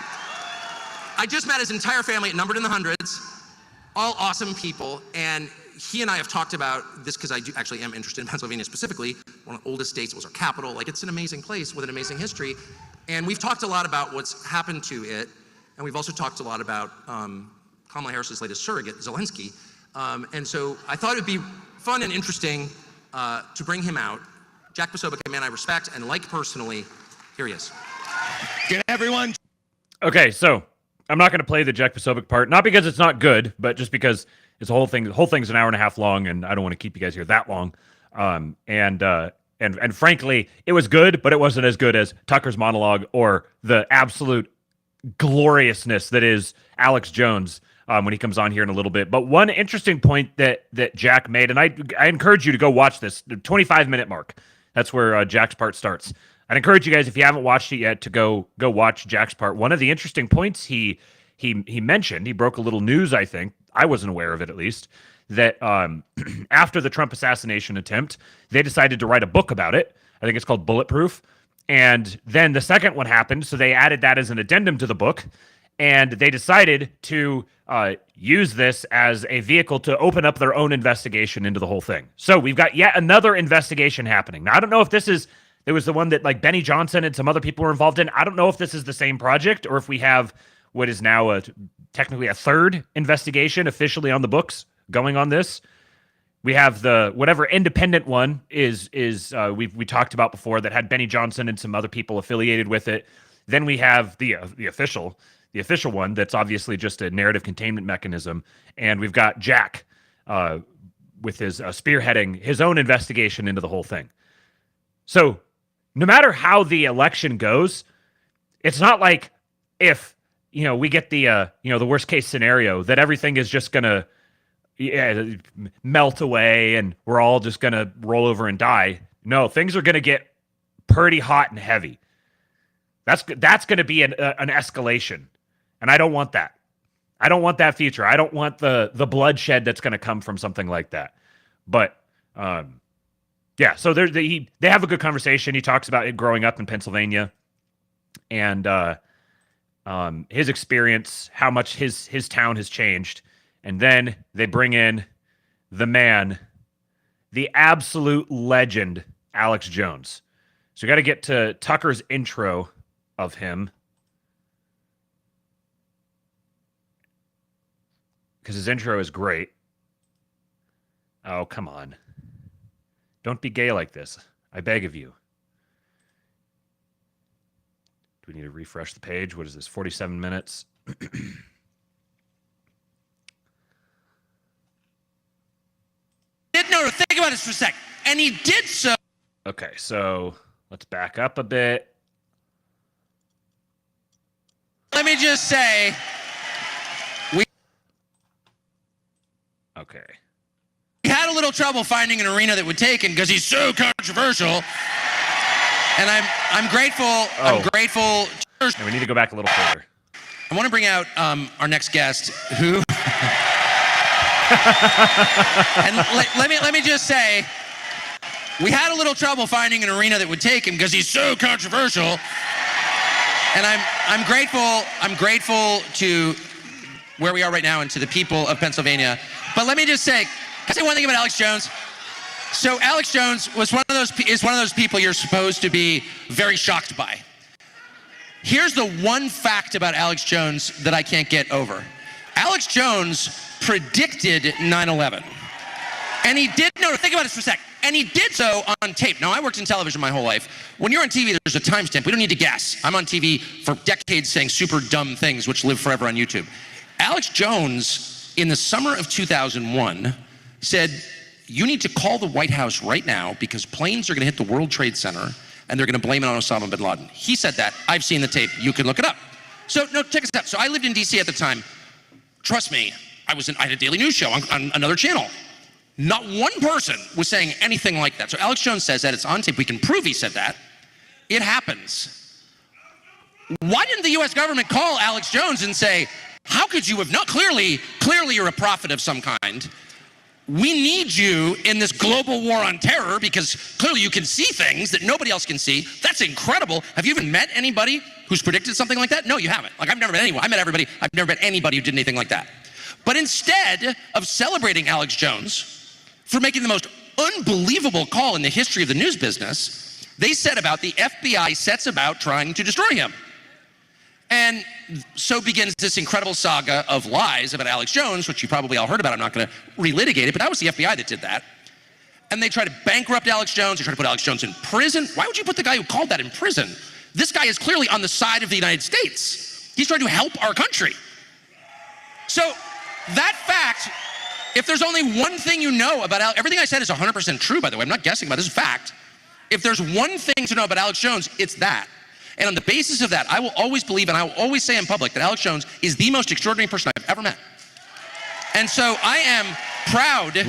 O: I just met his entire family, numbered in the hundreds, all awesome people, and he and I have talked about this because I actually am interested in Pennsylvania specifically. One of the oldest states, was our capital. Like, it's an amazing place with an amazing history. And we've talked a lot about what's happened to it, and we've also talked a lot about Kamala Harris's latest surrogate, Zelensky. And so I thought it would be fun and interesting to bring him out. Jack Posobiec, a man I respect and like personally. Here he is.
A: Good everyone. Okay, so I'm not going to play the Jack Posobiec part, not because it's not good, but just because it's a whole thing. The whole thing's an hour and a half long, and I don't want to keep you guys here that long. And frankly, it was good, but it wasn't as good as Tucker's monologue or the absolute gloriousness that is Alex Jones when he comes on here in a little bit. But one interesting point that Jack made, and I encourage you to go watch this, the 25-minute mark. That's where Jack's part starts. I'd encourage you guys, if you haven't watched it yet, to go watch Jack's part. One of the interesting points he mentioned, he broke a little news, I think, I wasn't aware of it at least, that after the Trump assassination attempt, they decided to write a book about it. I think it's called Bulletproof. And then the second one happened, so they added that as an addendum to the book, and they decided to use this as a vehicle to open up their own investigation into the whole thing. So we've got yet another investigation happening. Now, I don't know if there was the one that like Benny Johnson and some other people were involved in. I don't know if this is the same project or if we have what is now technically a third investigation officially on the books going on this. We have the whatever independent one is we talked about before that had Benny Johnson and some other people affiliated with it. Then we have the official one that's obviously just a narrative containment mechanism, and we've got Jack with his spearheading his own investigation into the whole thing. So no matter how the election goes, it's not like if we get the the worst case scenario that everything is just gonna melt away and we're all just gonna roll over and die. No, things are gonna get pretty hot and heavy. That's gonna be an escalation, and I don't want that. I don't want that future. I don't want the bloodshed that's gonna come from something like that. But yeah, so they have a good conversation. He talks about it growing up in Pennsylvania and his experience, how much his town has changed. And then they bring in the man, the absolute legend, Alex Jones. So we got to get to Tucker's intro of him, because his intro is great. Oh, come on. Don't be gay like this. I beg of you. Do we need to refresh the page? What is this, 47 minutes?
O: No, think about this for a sec. And he did so.
A: Okay, so let's back up a bit.
O: Let me just say,
A: Okay.
O: We had a little trouble finding an arena that would take him because he's so controversial. And I'm grateful.
A: Oh.
O: I'm grateful.
A: And we need to go back a little further.
O: I want to bring out our next guest, who. And let me just say, we had a little trouble finding an arena that would take him because he's so controversial. And I'm grateful. I'm grateful to where we are right now and to the people of Pennsylvania. But let me just say, can I say one thing about Alex Jones? So Alex Jones is one of those people you're supposed to be very shocked by. Here's the one fact about Alex Jones that I can't get over. Alex Jones predicted 9/11. And he did, no, think about this for a sec. And he did so on tape. Now, I worked in television my whole life. When you're on TV, there's a timestamp. We don't need to guess. I'm on TV for decades saying super dumb things which live forever on YouTube. Alex Jones, in the summer of 2001, said, you need to call the White House right now because planes are going to hit the World Trade Center. and they're going to blame it on Osama bin Laden. He said that. I've seen the tape. You can look it up. So, no, check this out. So I lived in D.C. at the time. Trust me, I had a daily news show on another channel. Not one person was saying anything like that. So Alex Jones says that. It's on tape. We can prove he said that. It happens. Why didn't the U.S. government call Alex Jones and say, how could you have not? Clearly you're a prophet of some kind. We need you in this global war on terror because clearly you can see things that nobody else can see. That's incredible. Have you even met anybody who's predicted something like that? No, you haven't. Like, I've never met anyone. I met everybody. I've never met anybody who did anything like that. But instead of celebrating Alex Jones for making the most unbelievable call in the history of the news business, they said about the FBI sets about trying to destroy him. And so begins this incredible saga of lies about Alex Jones, which you probably all heard about. I'm not going to relitigate it, but that was the FBI that did that. And they try to bankrupt Alex Jones. They try to put Alex Jones in prison. Why would you put the guy who called that in prison? This guy is clearly on the side of the United States. He's trying to help our country. So that fact, if there's only one thing you know about Alex, everything I said is 100% true, by the way. I'm not guessing about this. This is fact. If there's one thing to know about Alex Jones, it's that. And on the basis of that, I will always believe and I will always say in public that Alex Jones is the most extraordinary person I've ever met. And so I am proud to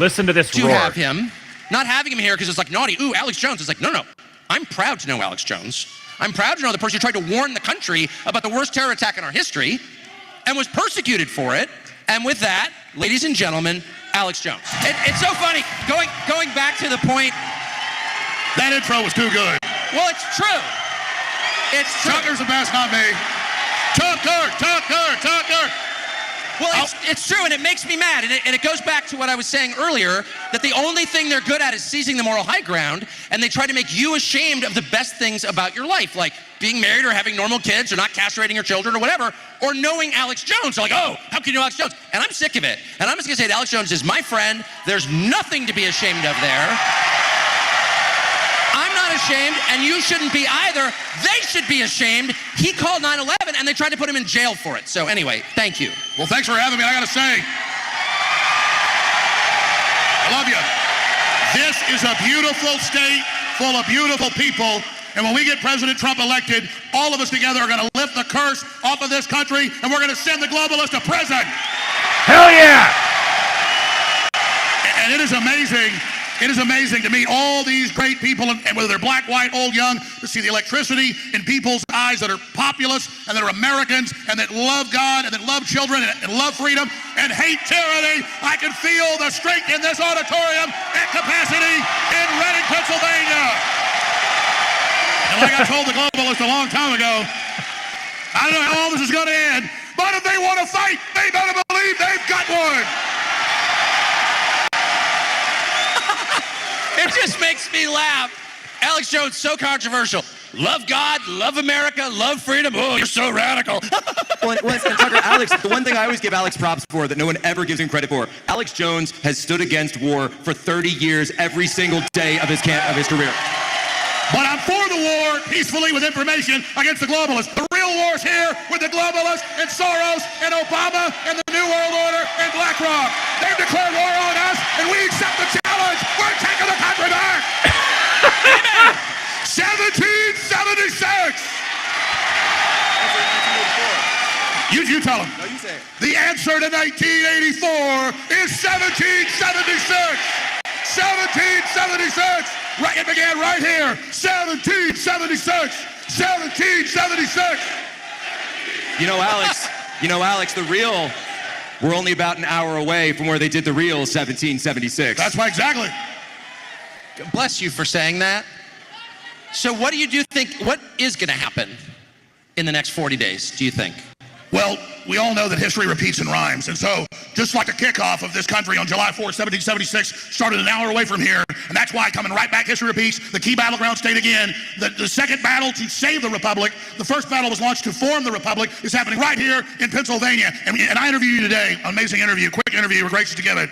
O: have him. Not having him here because it's like naughty, ooh, Alex Jones. It's like, no. I'm proud to know Alex Jones. I'm proud to know the person who tried to warn the country about the worst terror attack in our history and was persecuted for it. And with that, ladies and gentlemen, Alex Jones. It's so funny, going back to the point.
Q: That intro was too good.
O: Well, it's true. It's true.
Q: Tucker's the best, not me. Tucker.
O: Well, it's true, and it makes me mad, and it goes back to what I was saying earlier, that the only thing they're good at is seizing the moral high ground, and they try to make you ashamed of the best things about your life, like being married or having normal kids or not castrating your children or whatever, or knowing Alex Jones. They're like, oh, how can you know Alex Jones? And I'm sick of it. And I'm just going to say that Alex Jones is my friend. There's nothing to be ashamed of there. I'm not ashamed, and you shouldn't be either. They should be ashamed. He called 9/11, and they tried to put him in jail for it. So anyway, thank you.
Q: Well, thanks for having me. I got to say, I love you. This is a beautiful state full of beautiful people, and when we get President Trump elected, all of us together are going to lift the curse off of this country, and we're going to send the globalists to prison.
A: Hell yeah!
Q: And it is amazing. It is amazing to meet all these great people, and whether they're black, white, old, young, to see the electricity in people's eyes that are populous and that are Americans and that love God and that love children and love freedom and hate tyranny. I can feel the strength in this auditorium at capacity in Reading, Pennsylvania. And like I told the globalists a long time ago, I don't know how all this is going to end, but if they want to fight, they better believe they've got one.
O: It just makes me laugh. Alex Jones, so controversial. Love God, love America, love freedom. Oh, you're so radical.
R: And Tucker, Alex, the one thing I always give Alex props for that no one ever gives him credit for, Alex Jones has stood against war for 30 years every single day of his career.
Q: But I'm for the war peacefully with information against the globalists. The real war's here with the globalists and Soros and Obama and the New World Order and BlackRock. They've declared war on us, and we accept the challenge. We're taking the country back. 1776. You tell them.
R: No, you say it.
Q: The answer to 1984 is 1776. 1776. Right, it began right here. 1776. 1776.
R: You know, Alex, the real, we're only about an hour away from where they did the real 1776.
Q: That's right, exactly.
O: Bless you for saying that. So what do you think, what is going to happen in the next 40 days, do you think?
Q: Well, we all know that history repeats and rhymes. And so, just like the kickoff of this country on July 4th, 1776, started an hour away from here. And that's why, coming right back, history repeats. The key battleground state again. The second battle to save the Republic, the first battle was launched to form the Republic, is happening right here in Pennsylvania. And I interviewed you today, an amazing interview, quick interview, we're gracious to give it.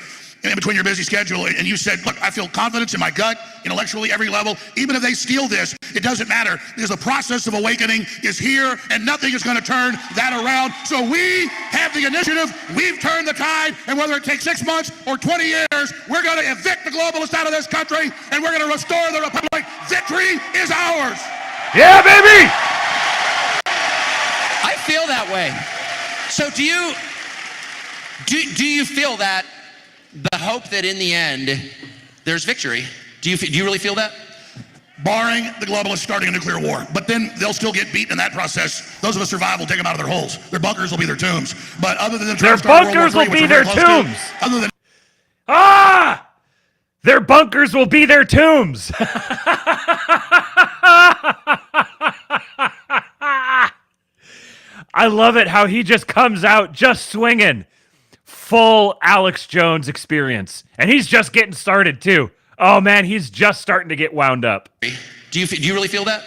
Q: in between your busy schedule, and you said, look, I feel confidence in my gut, intellectually, every level. Even if they steal this, it doesn't matter, because the process of awakening is here, and nothing is going to turn that around. So we have the initiative, we've turned the tide, and whether it takes 6 months or 20 years, we're going to evict the globalists out of this country, and we're going to restore the republic. Victory is ours.
A: Yeah, baby!
O: I feel that way. So do you feel that the hope that in the end there's victory? Do you really feel that?
Q: Barring the globalists starting a nuclear war. But then they'll still get beaten in that process. Those of us survive will take them out of their holes. Their bunkers will be their tombs. But other than them trying to start World War III, which we're very close to, other than
A: their bunkers will be their tombs. I love it how he just comes out just swinging. Full Alex Jones experience. And he's just getting started too. Oh man, he's just starting to get wound up.
O: Do you really feel that?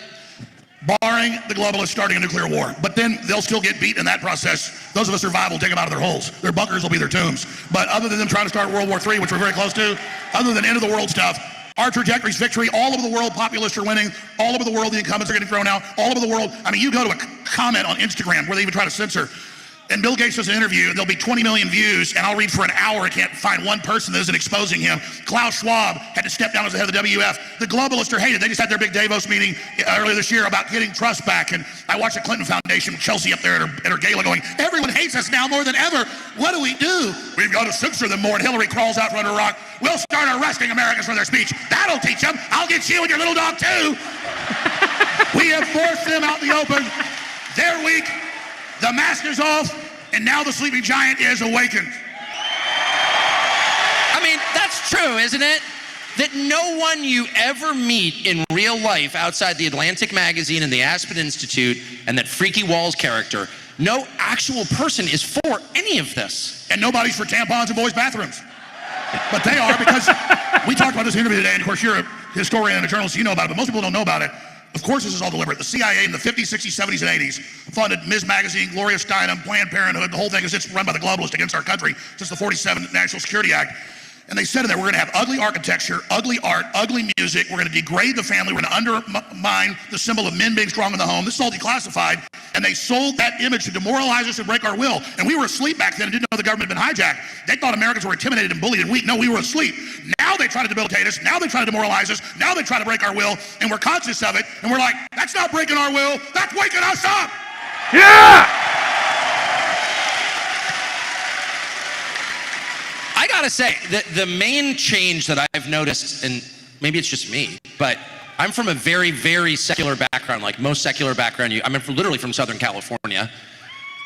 Q: Barring the globalists starting a nuclear war. But then they'll still get beaten in that process. Those of us survive will take them out of their holes. Their bunkers will be their tombs. But other than them trying to start World War III, which we're very close to, other than end of the world stuff, our trajectory's victory. All over the world, populists are winning. All over the world, the incumbents are getting thrown out. All over the world, I mean, you go to a comment on Instagram where they even try to censor, and Bill Gates does an interview, there'll be 20 million views, and I'll read for an hour, I can't find one person that isn't exposing him. Klaus Schwab had to step down as the head of the WF. The globalists are hated. They just had their big Davos meeting earlier this year about getting trust back, and I watched the Clinton Foundation with Chelsea up there at her gala going, everyone hates us now more than ever. What do? We've got to censor them more, and Hillary crawls out from under a rock. We'll start arresting Americans for their speech. That'll teach them. I'll get you and your little dog too. We have forced them out in the open. They're weak. The mask is off, and now the sleeping giant is awakened.
O: I mean, that's true, isn't it? That no one you ever meet in real life outside the Atlantic magazine and the Aspen Institute and that Freaky Walls character, no actual person is for any of this.
Q: And nobody's for tampons in boys' bathrooms. But they are, because we talked about this interview today, and of course you're a historian and a journalist, you know about it, but most people don't know about it. Of course this is all deliberate. The CIA in the 50s, 60s, 70s, and 80s funded Ms. Magazine, Gloria Steinem, Planned Parenthood. The whole thing is it's run by the globalists against our country since the 47 National Security Act. And they said in there, we're going to have ugly architecture, ugly art, ugly music. We're going to degrade the family. We're going to undermine the symbol of men being strong in the home. This is all declassified. And they sold that image to demoralize us and break our will. And we were asleep back then and didn't know the government had been hijacked. They thought Americans were intimidated and bullied and weak. No, we were asleep. Now they try to debilitate us. Now they try to demoralize us. Now they try to break our will. And we're conscious of it. And we're like, that's not breaking our will. That's waking us up.
A: Yeah!
O: I gotta say, the main change that I've noticed, and maybe it's just me, but I'm from a very, very secular background, like most secular background. I'm literally from Southern California.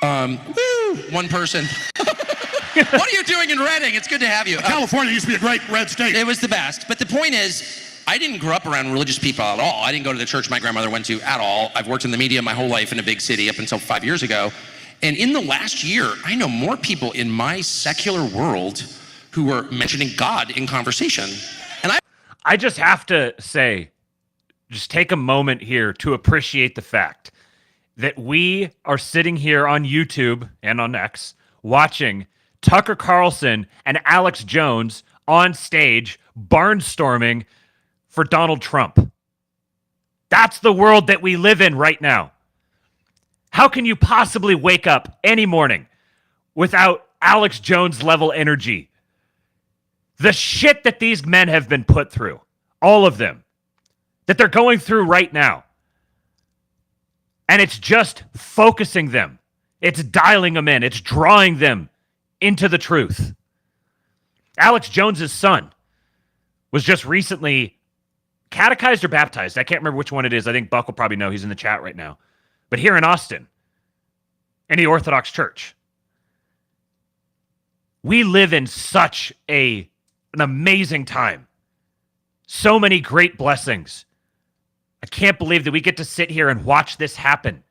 O: One person. What are you doing in Redding? It's good to have you.
Q: California used to be a great red state.
O: It was the best. But the point is, I didn't grow up around religious people at all. I didn't go to the church my grandmother went to at all. I've worked in the media my whole life in a big city up until 5 years ago. And in the last year, I know more people in my secular world who were mentioning God in conversation. And
A: I just have to say, just take a moment here to appreciate the fact that we are sitting here on YouTube and on X watching Tucker Carlson and Alex Jones on stage barnstorming for Donald Trump. That's the world that we live in right now. How can you possibly wake up any morning without Alex Jones level energy? The shit that these men have been put through, all of them, that they're going through right now. And it's just focusing them. It's dialing them in. It's drawing them into the truth. Alex Jones's son was just recently catechized or baptized. I can't remember which one it is. I think Buck will probably know. He's in the chat right now. But here in Austin, in the Orthodox Church, we live in such an amazing time. So many great blessings. I can't believe that we get to sit here and watch this happen.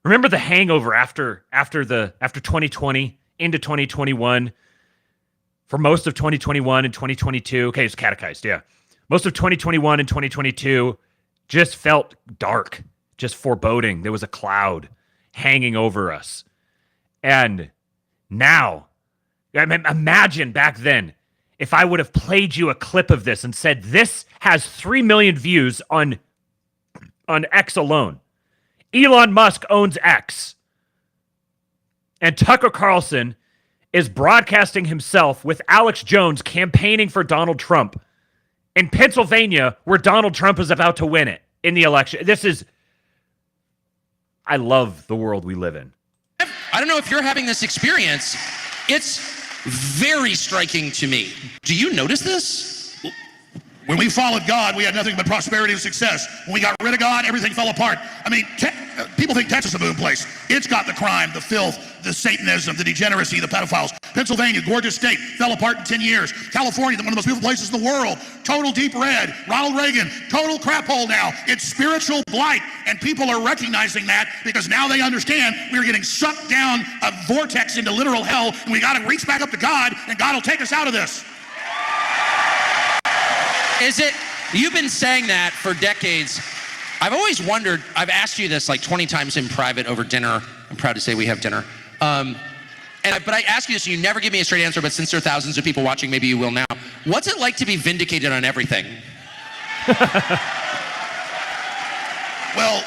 A: Remember the hangover after 2020 into 2021, for most of 2021 and 2022. Okay, it's catechized, yeah. Most of 2021 and 2022 just felt dark, just foreboding. There was a cloud hanging over us. And now, I mean, imagine back then, if I would have played you a clip of this and said, this has 3 million views on X alone. Elon Musk owns X. And Tucker Carlson is broadcasting himself with Alex Jones campaigning for Donald Trump in Pennsylvania, where Donald Trump is about to win it in the election. I love the world we live in.
O: I don't know if you're having this experience. It's very striking to me. Do you notice this?
Q: When we followed God, we had nothing but prosperity and success. When we got rid of God, everything fell apart. I mean, people think Texas is a boom place. It's got the crime, the filth, the Satanism, the degeneracy, the pedophiles. Pennsylvania, gorgeous state, fell apart in 10 years. California, one of the most beautiful places in the world, total deep red. Ronald Reagan, total crap hole now. It's spiritual blight, and people are recognizing that because now they understand we're getting sucked down a vortex into literal hell, and we got to reach back up to God, and God will take us out of this.
O: You've been saying that for decades. I've always wondered, I've asked you this like 20 times in private over dinner. I'm proud to say we have dinner. But I ask you this, and you never give me a straight answer, but since there are thousands of people watching, maybe you will now. What's it like to be vindicated on everything?
Q: Well,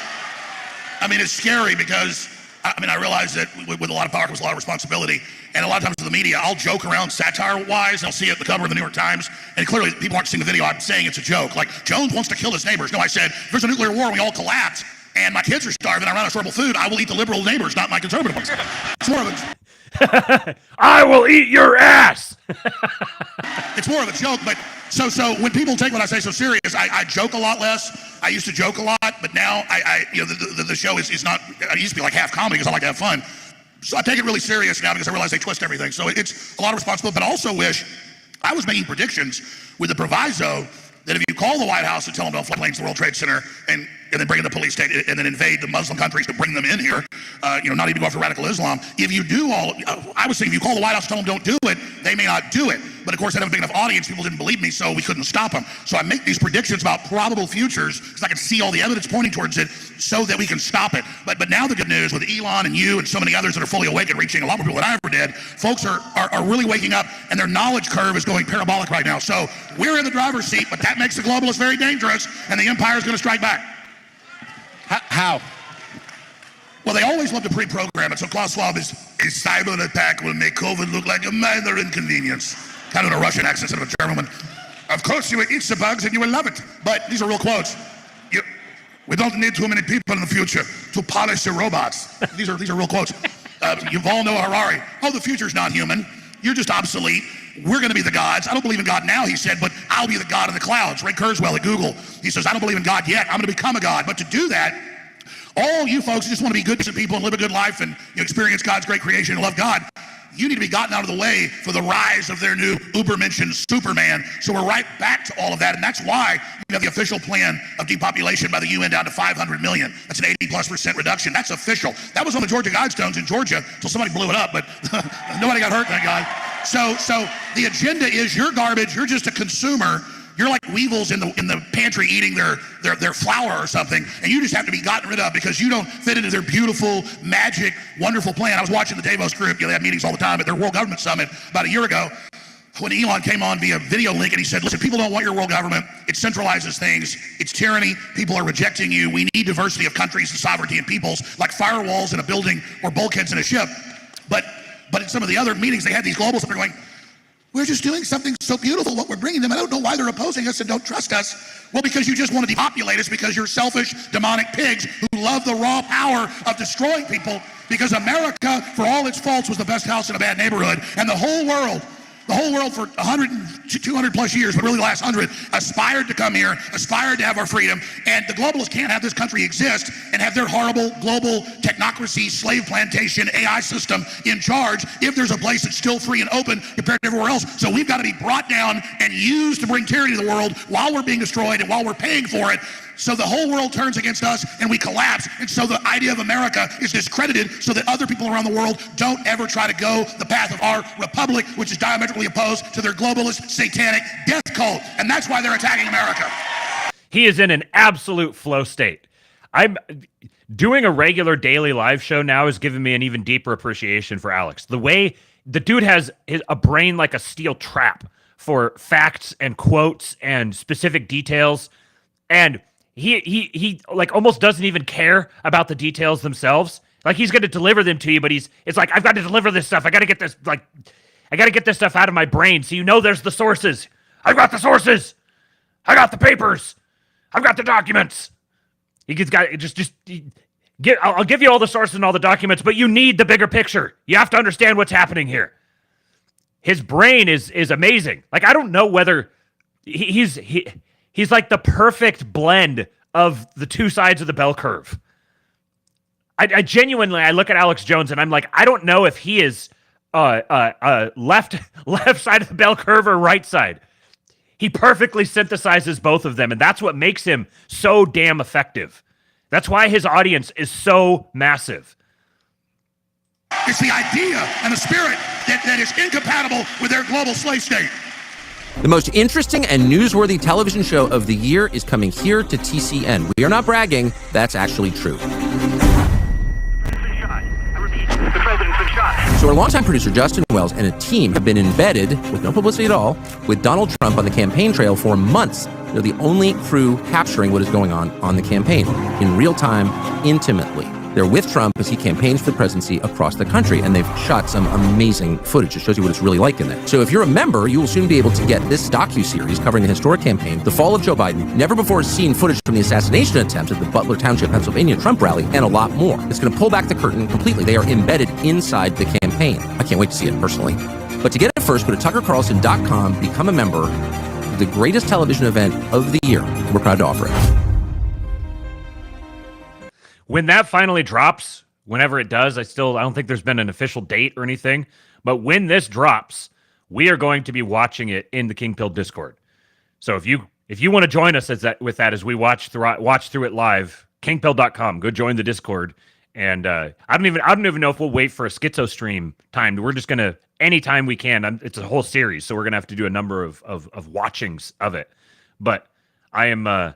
Q: I mean, it's scary because, I realize that with a lot of power comes a lot of responsibility. And a lot of times with the media, I'll joke around satire-wise, and I'll see it at the cover of the New York Times, and clearly people aren't seeing the video. I'm saying it's a joke. Like, Jones wants to kill his neighbors. No, I said, if there's a nuclear war and we all collapse, and my kids are starving, I run out of storable food, I will eat the liberal neighbors, not my conservative ones. It's more of a...
A: I will eat your ass!
Q: It's more of a joke, but so when people take what I say so serious, I joke a lot less. I used to joke a lot, but now the show is not, I used to be like half comedy because I like to have fun. So I take it really serious now because I realize they twist everything. So it's a lot of responsibility, but I also wish I was making predictions with the proviso that if you call the White House and tell them don't fly planes to the World Trade Center and then bring in the police state and then invade the Muslim countries to bring them in here, not even go after radical Islam. If you do I was saying if you call the White House and tell them don't do it, they may not do it. But of course, I have a big enough audience, people didn't believe me, so we couldn't stop them. So I make these predictions about probable futures because I can see all the evidence pointing towards it so that we can stop it. But now the good news with Elon and you and so many others that are fully awake and reaching a lot more people than I ever did, folks are really waking up and their knowledge curve is going parabolic right now. So we're in the driver's seat, but that makes the globalists very dangerous and the empire is going to strike back.
O: How?
Q: Well, they always love to pre-program it. So Klaus Schwab is a cyber attack will make COVID look like a minor inconvenience. Kind of in a Russian accent instead of a German one. Of course, you will eat the bugs and you will love it. But these are real quotes. We don't need too many people in the future to polish the robots. These are real quotes. You all know Harari. Oh, the future's not human. You're just obsolete. We're going to be the gods. I don't believe in God now, he said, but I'll be the God in the clouds. Ray Kurzweil at Google, he says, I don't believe in God yet. I'm going to become a God. But to do that, all you folks who just want to be good people and live a good life and experience God's great creation and love God, you need to be gotten out of the way for the rise of their new uber-mentioned Superman. So we're right back to all of that, and that's why we have the official plan of depopulation by the UN down to 500 million. That's an 80+% reduction. That's official. That was on the Georgia Guidestones in Georgia until somebody blew it up, but nobody got hurt, thank God. So the agenda is you're garbage, you're just a consumer. You're like weevils in the pantry eating their flour or something, and you just have to be gotten rid of because you don't fit into their beautiful, magic, wonderful plan. I was watching the Davos group. They have meetings all the time at their World Government Summit about a year ago when Elon came on via video link, and he said, listen, people don't want your world government. It centralizes things. It's tyranny. People are rejecting you. We need diversity of countries and sovereignty and peoples, like firewalls in a building or bulkheads in a ship. But in some of the other meetings, they had these globals that were going, we're just doing something so beautiful, what we're bringing them. I don't know why they're opposing us and don't trust us. Well, because you just want to depopulate us because you're selfish, demonic pigs who love the raw power of destroying people because America, for all its faults, was the best house in a bad neighborhood. And the whole world for 100, 200 plus years, but really the last 100, aspired to come here, aspired to have our freedom. And the globalists can't have this country exist and have their horrible global technocracy, slave plantation, AI system in charge if there's a place that's still free and open compared to everywhere else. So we've got to be brought down and used to bring tyranny to the world while we're being destroyed and while we're paying for it. So the whole world turns against us and we collapse. And so the idea of America is discredited so that other people around the world don't ever try to go the path of our republic, which is diametrically opposed to their globalist, satanic death cult. And that's why they're attacking America.
A: He is in an absolute flow state. I'm doing a regular daily live show now has given me an even deeper appreciation for Alex. The way the dude has a brain like a steel trap for facts and quotes and specific details. And he like almost doesn't even care about the details themselves. Like he's going to deliver them to you, but it's like, I've got to deliver this stuff. I got to get this stuff out of my brain. So there's the sources. I've got the sources. I got the papers. I've got the documents. I'll give you all the sources and all the documents, but you need the bigger picture. You have to understand what's happening here. His brain is amazing. Like, I don't know whether he's like the perfect blend of the two sides of the bell curve. I genuinely, I look at Alex Jones and I'm like, I don't know if he is left side of the bell curve or right side. He perfectly synthesizes both of them, and that's what makes him so damn effective. That's why his audience is so massive.
Q: It's the idea and the spirit that is incompatible with their global slave state.
P: The most interesting and newsworthy television show of the year is coming here to TCN. We are not bragging, that's actually true.
Q: The president's been shot.
P: So our longtime producer, Justin Wells, and a team have been embedded, with no publicity at all, with Donald Trump on the campaign trail for months. They're the only crew capturing what is going on the campaign in real time, intimately. They're with Trump as he campaigns for the presidency across the country, and they've shot some amazing footage. It shows you what it's really like in there. So if you're a member, you will soon be able to get this docuseries covering the historic campaign, the fall of Joe Biden, never before seen footage from the assassination attempt at the Butler Township, Pennsylvania Trump rally, and a lot more. It's going to pull back the curtain completely. They are embedded inside the campaign. I can't wait to see it personally. But to get it first, go to tuckercarlson.com, become a member. The greatest television event of the year. We're proud to offer it.
A: When that finally drops, whenever it does, I don't think there's been an official date or anything, but when this drops, we are going to be watching it in the King Pill Discord. So if you want to join us with that as we watch through it live, kingpill.com, go join the Discord. And I don't even know if we'll wait for a schizo stream time. We're just gonna, anytime we can. It's a whole series, so we're gonna have to do a number of watchings of it. But I'm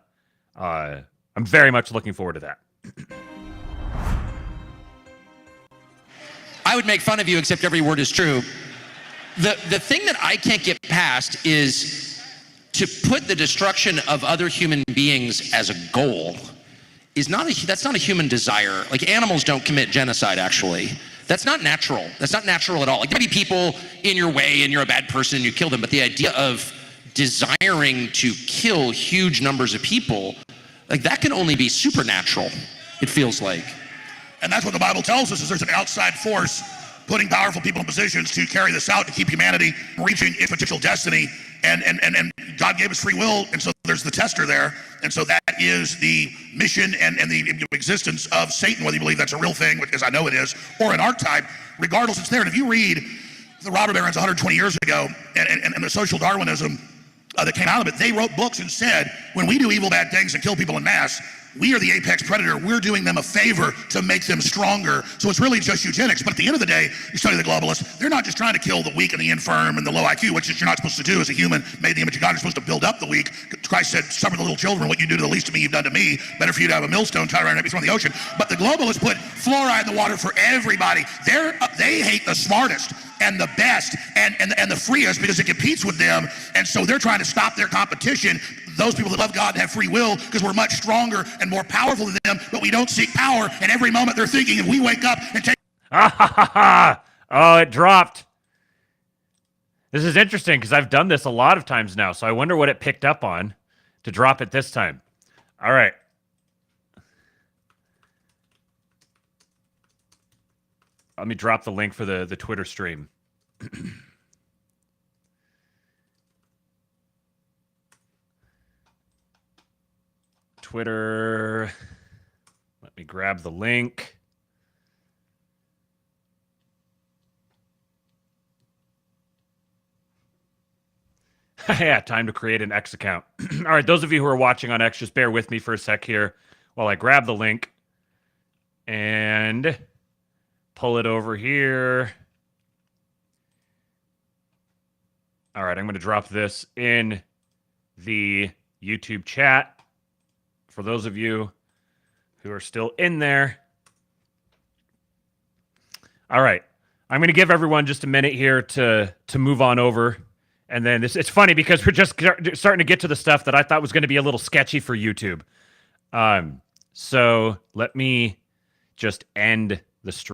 A: very much looking forward to that.
O: I would make fun of you, except every word is true. The thing that I can't get past is to put the destruction of other human beings as a goal. That's not a human desire. Like, animals don't commit genocide, actually. That's not natural. That's not natural at all. Like, there may be people in your way and you're a bad person and you kill them, but the idea of desiring to kill huge numbers of people, like, that can only be supernatural, it feels like.
Q: And that's what the Bible tells us, is there's an outside force putting powerful people in positions to carry this out, to keep humanity reaching its potential destiny. And God gave us free will, and so there's the tester there. And so that is the mission and the existence of Satan, whether you believe that's a real thing, as I know it is, or an archetype, regardless, it's there. And if you read the robber barons 120 years ago and the social Darwinism that came out of it, they wrote books and said, when we do evil, bad things and kill people in mass, we are the apex predator. We're doing them a favor to make them stronger. So it's really just eugenics. But at the end of the day, you study the globalists, they're not just trying to kill the weak and the infirm and the low IQ, which you're not supposed to do as a human made in the image of God. You're supposed to build up the weak. Christ said, suffer the little children, what you do to the least of me, you've done to me. Better for you to have a millstone tied around every thrown in the ocean. But the globalists put fluoride in the water for everybody. They hate the smartest and the best and the freest because it competes with them. And so they're trying to stop their competition. Those people that love God and have free will, because we're much stronger and more powerful than them, but we don't seek power. And every moment they're thinking, if we wake up and take...
A: Oh, it dropped. This is interesting because I've done this a lot of times now, so I wonder what it picked up on to drop it this time. All right. Let me drop the link for the Twitter stream. Twitter. Let me grab the link. Yeah, time to create an X account. All right, those of you who are watching on X, just bear with me for a sec here while I grab the link and pull it over here. All right, I'm going to drop this in the YouTube chat for those of you who are still in there. All right, I'm going to give everyone just a minute here to move on over And then it's funny because we're just starting to get to the stuff that I thought was going to be a little sketchy for YouTube. So let me just end the stream.